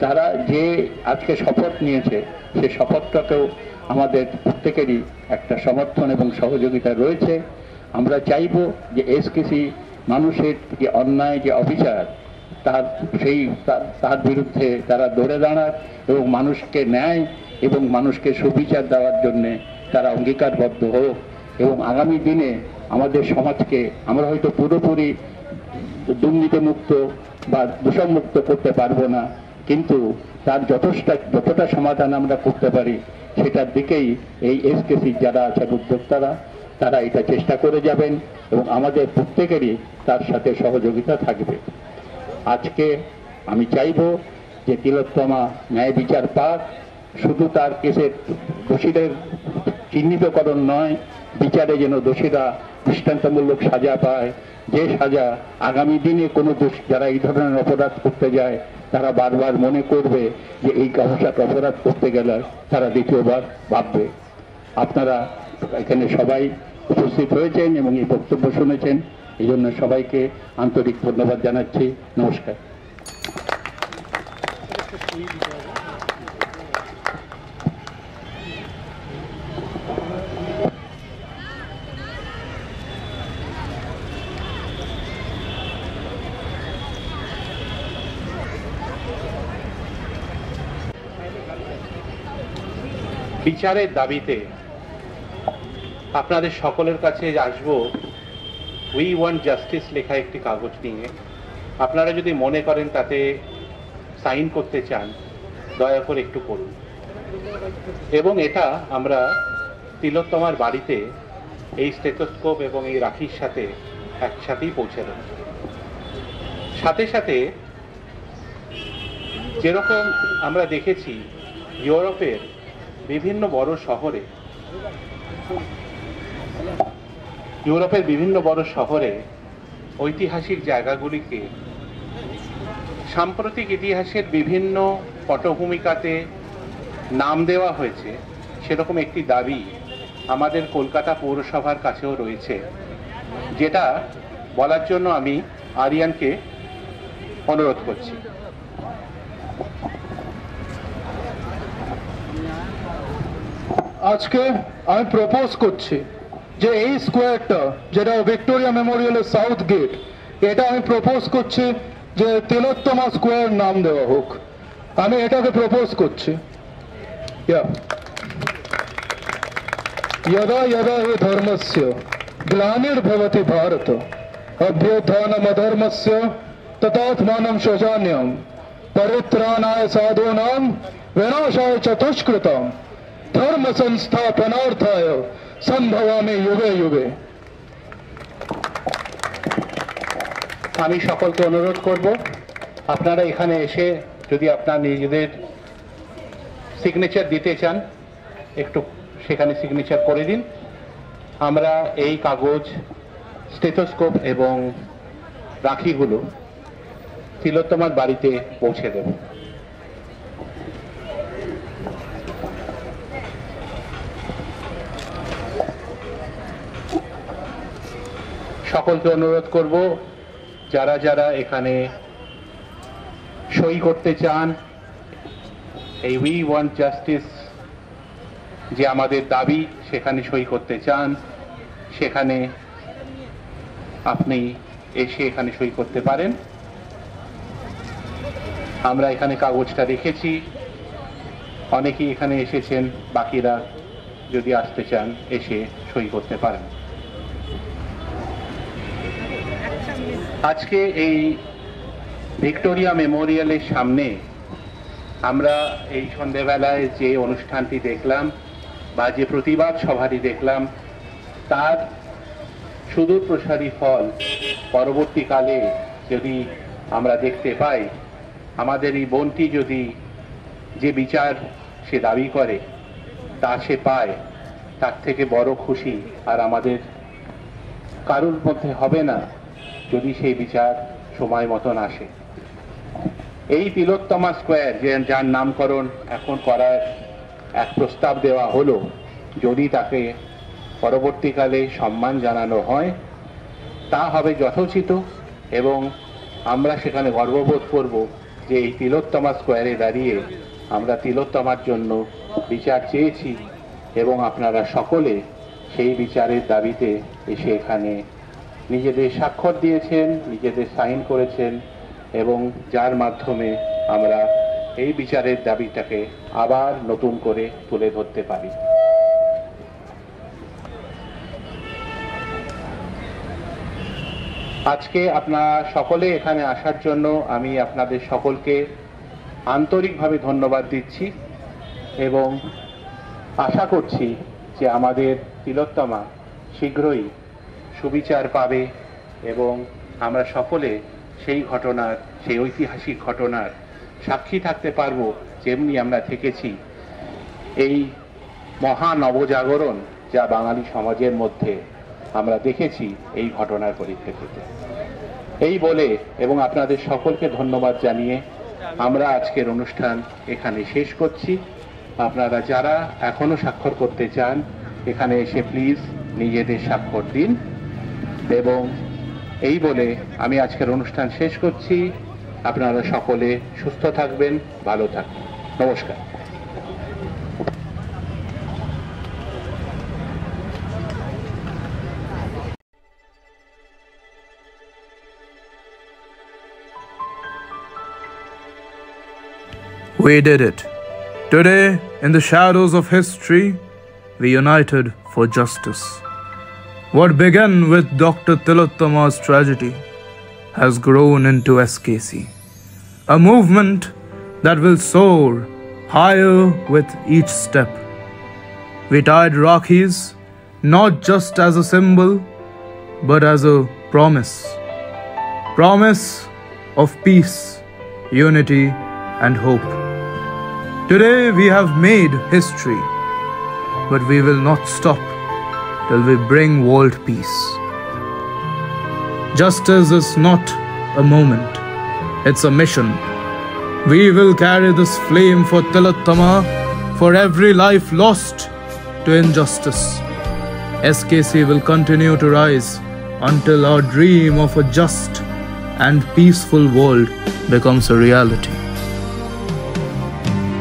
তারা যে আজকে শপথ নিয়েছে, সে শপথটাকেও আমাদের প্রত্যেকেরই একটা সমর্থন এবং সহযোগিতা রয়েছে। আমরা চাইব যে এসকেসি মানুষের যে অন্যায়, যে অবিচার, তার বিরুদ্ধে তারা দৌড়ে দাঁড়াক এবং মানুষকে ন্যায় এবং মানুষকে সুবিচার দেওয়ার জন্যে তারা অঙ্গীকারবদ্ধ হোক। এবং আগামী দিনে আমাদের সমাজকে আমরা হয়তো পুরোপুরি দুর্নীতিমুক্ত বা দূষণমুক্ত করতে পারবো না, কিন্তু তার যতটা সমাধান আমরা করতে পারি সেটার দিকেই এই এসকেসি যারা আছেন উদ্যোক্তারা তারা এটা চেষ্টা করে যাবেন এবং আমাদের প্রত্যেকেরই তার সাথে সহযোগিতা থাকবে। আজকে আমি চাইব যে তিলোত্তমা ন্যায় বিচার পাক, শুধু তার কেসের দোষীদের চিহ্নিতকরণ নয়, বিচারে যেন দোষীরা দৃষ্টান্তমূলক সাজা পায়, যে সাজা আগামী দিনে কোনো যারা এই ধরনের অপরাধ করতে যায় তারা বারবার মনে করবে যে এই অপরাধ করতে গেলে তারা দ্বিতীয়বার ভাববে। আপনারা এখানে সবাই উপস্থিত হয়েছেন এবং এই বক্তব্য শুনেছেন, এই জন্য সবাইকে আন্তরিক ধন্যবাদ জানাচ্ছি। নমস্কার। বিচারের দাবিতে আপনাদের সকলের কাছে আসবো উই ওয়ান্ট জাস্টিস লেখা একটি কাগজ নিয়ে। আপনারা যদি মনে করেন তাতে সাইন করতে চান দয়া করে একটু করুন, এবং এটা আমরা তিলোত্তমার বাড়িতে এই স্টেথোস্কোপ এবং এই রাখির সাথে একসাথেই পৌঁছে দেব। সাথে সাথে যেরকম আমরা দেখেছি ইউরোপের বিভিন্ন বড় শহরে ঐতিহাসিক জায়গাগুলিকে সাম্প্রতিক ইতিহাসের বিভিন্ন পটভূমিকাতে নাম দেওয়া হয়েছে, সেরকম একটি দাবি আমাদের কলকাতা পৌরসভার কাছেও রয়েছে, যেটা বলার জন্য আমি আরিয়ানকে অনুরোধ করছি। আজকে আমি প্রপোজ করছি যে এই স্কোয়ারটা যেটা ভিক্টোরিয়া মেমোরিয়ালের সাউথ গেট, এটা আমি প্রপোজ করছি যে তিলোত্তমা স্কোয়ার নাম দেওয়া হোক। আমি এটাকে প্রপোজ করছি। यदा यदा हि धर्मस्य ग्लानिर्भवति भारत अभ्युत्थानमधर्मस्य तदात्मानं सृजाम्यहं परित्राणाय साधूनां विनाशाय च दुष्कृतां धर्म संस्थापनार्थाय संभवामि युगे युगे। আমি সকলকে অনুরোধ করব আপনারা এখানে এসে যদি আপনারা নিজেদের সিগনেচার দিতে চান একটু সেখানে সিগনেচার করে দিন। আমরা এই কাগজ, স্টেথোস্কোপ এবং রাখিগুলো তিলোত্তমার বাড়িতে পৌঁছে দেব। সকলকে অনুরোধ করব যারা যারা এখানে সই করতে চান, এই উই ওয়ান্ট জাস্টিস যে আমাদের দাবি সেখানে সই করতে চান, সেখানে আপনি এসে এখানে সই করতে পারেন। আমরা এখানে কাগজটা রেখেছি, অনেকেই এখানে এসেছেন, বাকিরা যদি আসতে চান এসে সই করতে পারেন। আজকে এই ভিক্টোরিয়া মেমোরিয়ালের সামনে আমরা এই সন্ধেবেলায় যে অনুষ্ঠানটি দেখলাম বা যে প্রতিবাদ সভাটি দেখলাম, তার সুদূর প্রসারী ফল পরবর্তীকালে যদি আমরা দেখতে পাই, আমাদের এই বোনটি যদি যে বিচার সে দাবি করে তা সে পায়, তার থেকে বড় খুশি আর আমাদের কারোর মধ্যে হবে না যদি সেই বিচার সময় মতন আসে। এই তিলোত্তমা স্কোয়ার যার নামকরণ এখন করার এক প্রস্তাব দেওয়া হলো, যদি তাকে পরবর্তীকালে সম্মান জানানো হয় তা হবে যথোচিত, এবং আমরা সেখানে গর্ববোধ করব যে এই তিলোত্তমা স্কোয়ারে দাঁড়িয়ে আমরা তিলোত্তমার জন্য বিচার চেয়েছি এবং আপনারা সকলে সেই বিচারের দাবিতে এসে এখানে নিজেদের স্বাক্ষর দিয়েছেন, নিজেদের সাইন করেছেন, এবং যার মাধ্যমে আমরা এই বিচারের দাবিটাকে আবার নতুন করে তুলে ধরতে পারি। আজকে আপনারা সকলে এখানে আসার জন্য আমি আপনাদের সকলকে আন্তরিকভাবে ধন্যবাদ দিচ্ছি এবং আশা করছি যে আমাদের তিলোত্তমা শীঘ্রই সুবিচার পাবে এবং আমরা সকলে সেই ঘটনার, সেই ঐতিহাসিক ঘটনার সাক্ষী থাকতে পারবো, যেমনি আমরা থেকেছি এই মহা নবজাগরণ যা বাঙালি সমাজের মধ্যে আমরা দেখেছি এই ঘটনার পরিপ্রেক্ষিতে। এই বলে এবং আপনাদের সকলকে ধন্যবাদ জানিয়ে আমরা আজকের অনুষ্ঠান এখানে শেষ করছি। আপনারা যারা এখনো স্বাক্ষর করতে চান এখানে এসে প্লিজ নিজেদের স্বাক্ষর দিন এবং এই বলে আমি আজকের অনুষ্ঠান শেষ করছি। আপনারা সকলে সুস্থ থাকবেন, ভালো থাকবেন। নমস্কার। We did it. Today, in the shadows of history, we united for justice. What began with Dr. Tilottama's tragedy has grown into SKC, a movement that will soar higher with each step. We tied Rakhi's not just as a symbol, but as a promise. Promise of peace, unity, and hope. Today we have made history, but we will not stop till we bring world peace. Justice is not a moment, it's a mission. We will carry this flame for Tilottama, for every life lost to injustice. SKC will continue to rise until our dream of a just and peaceful world becomes a reality.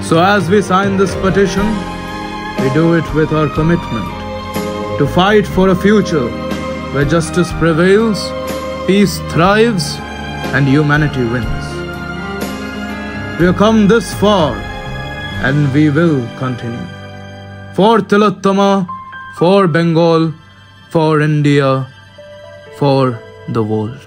So as we sign this petition, we do it with our commitment to fight for a future where justice prevails, peace thrives, and humanity wins. We have come this far and we will continue. For Tilottama, for Bengal, for India, for the world.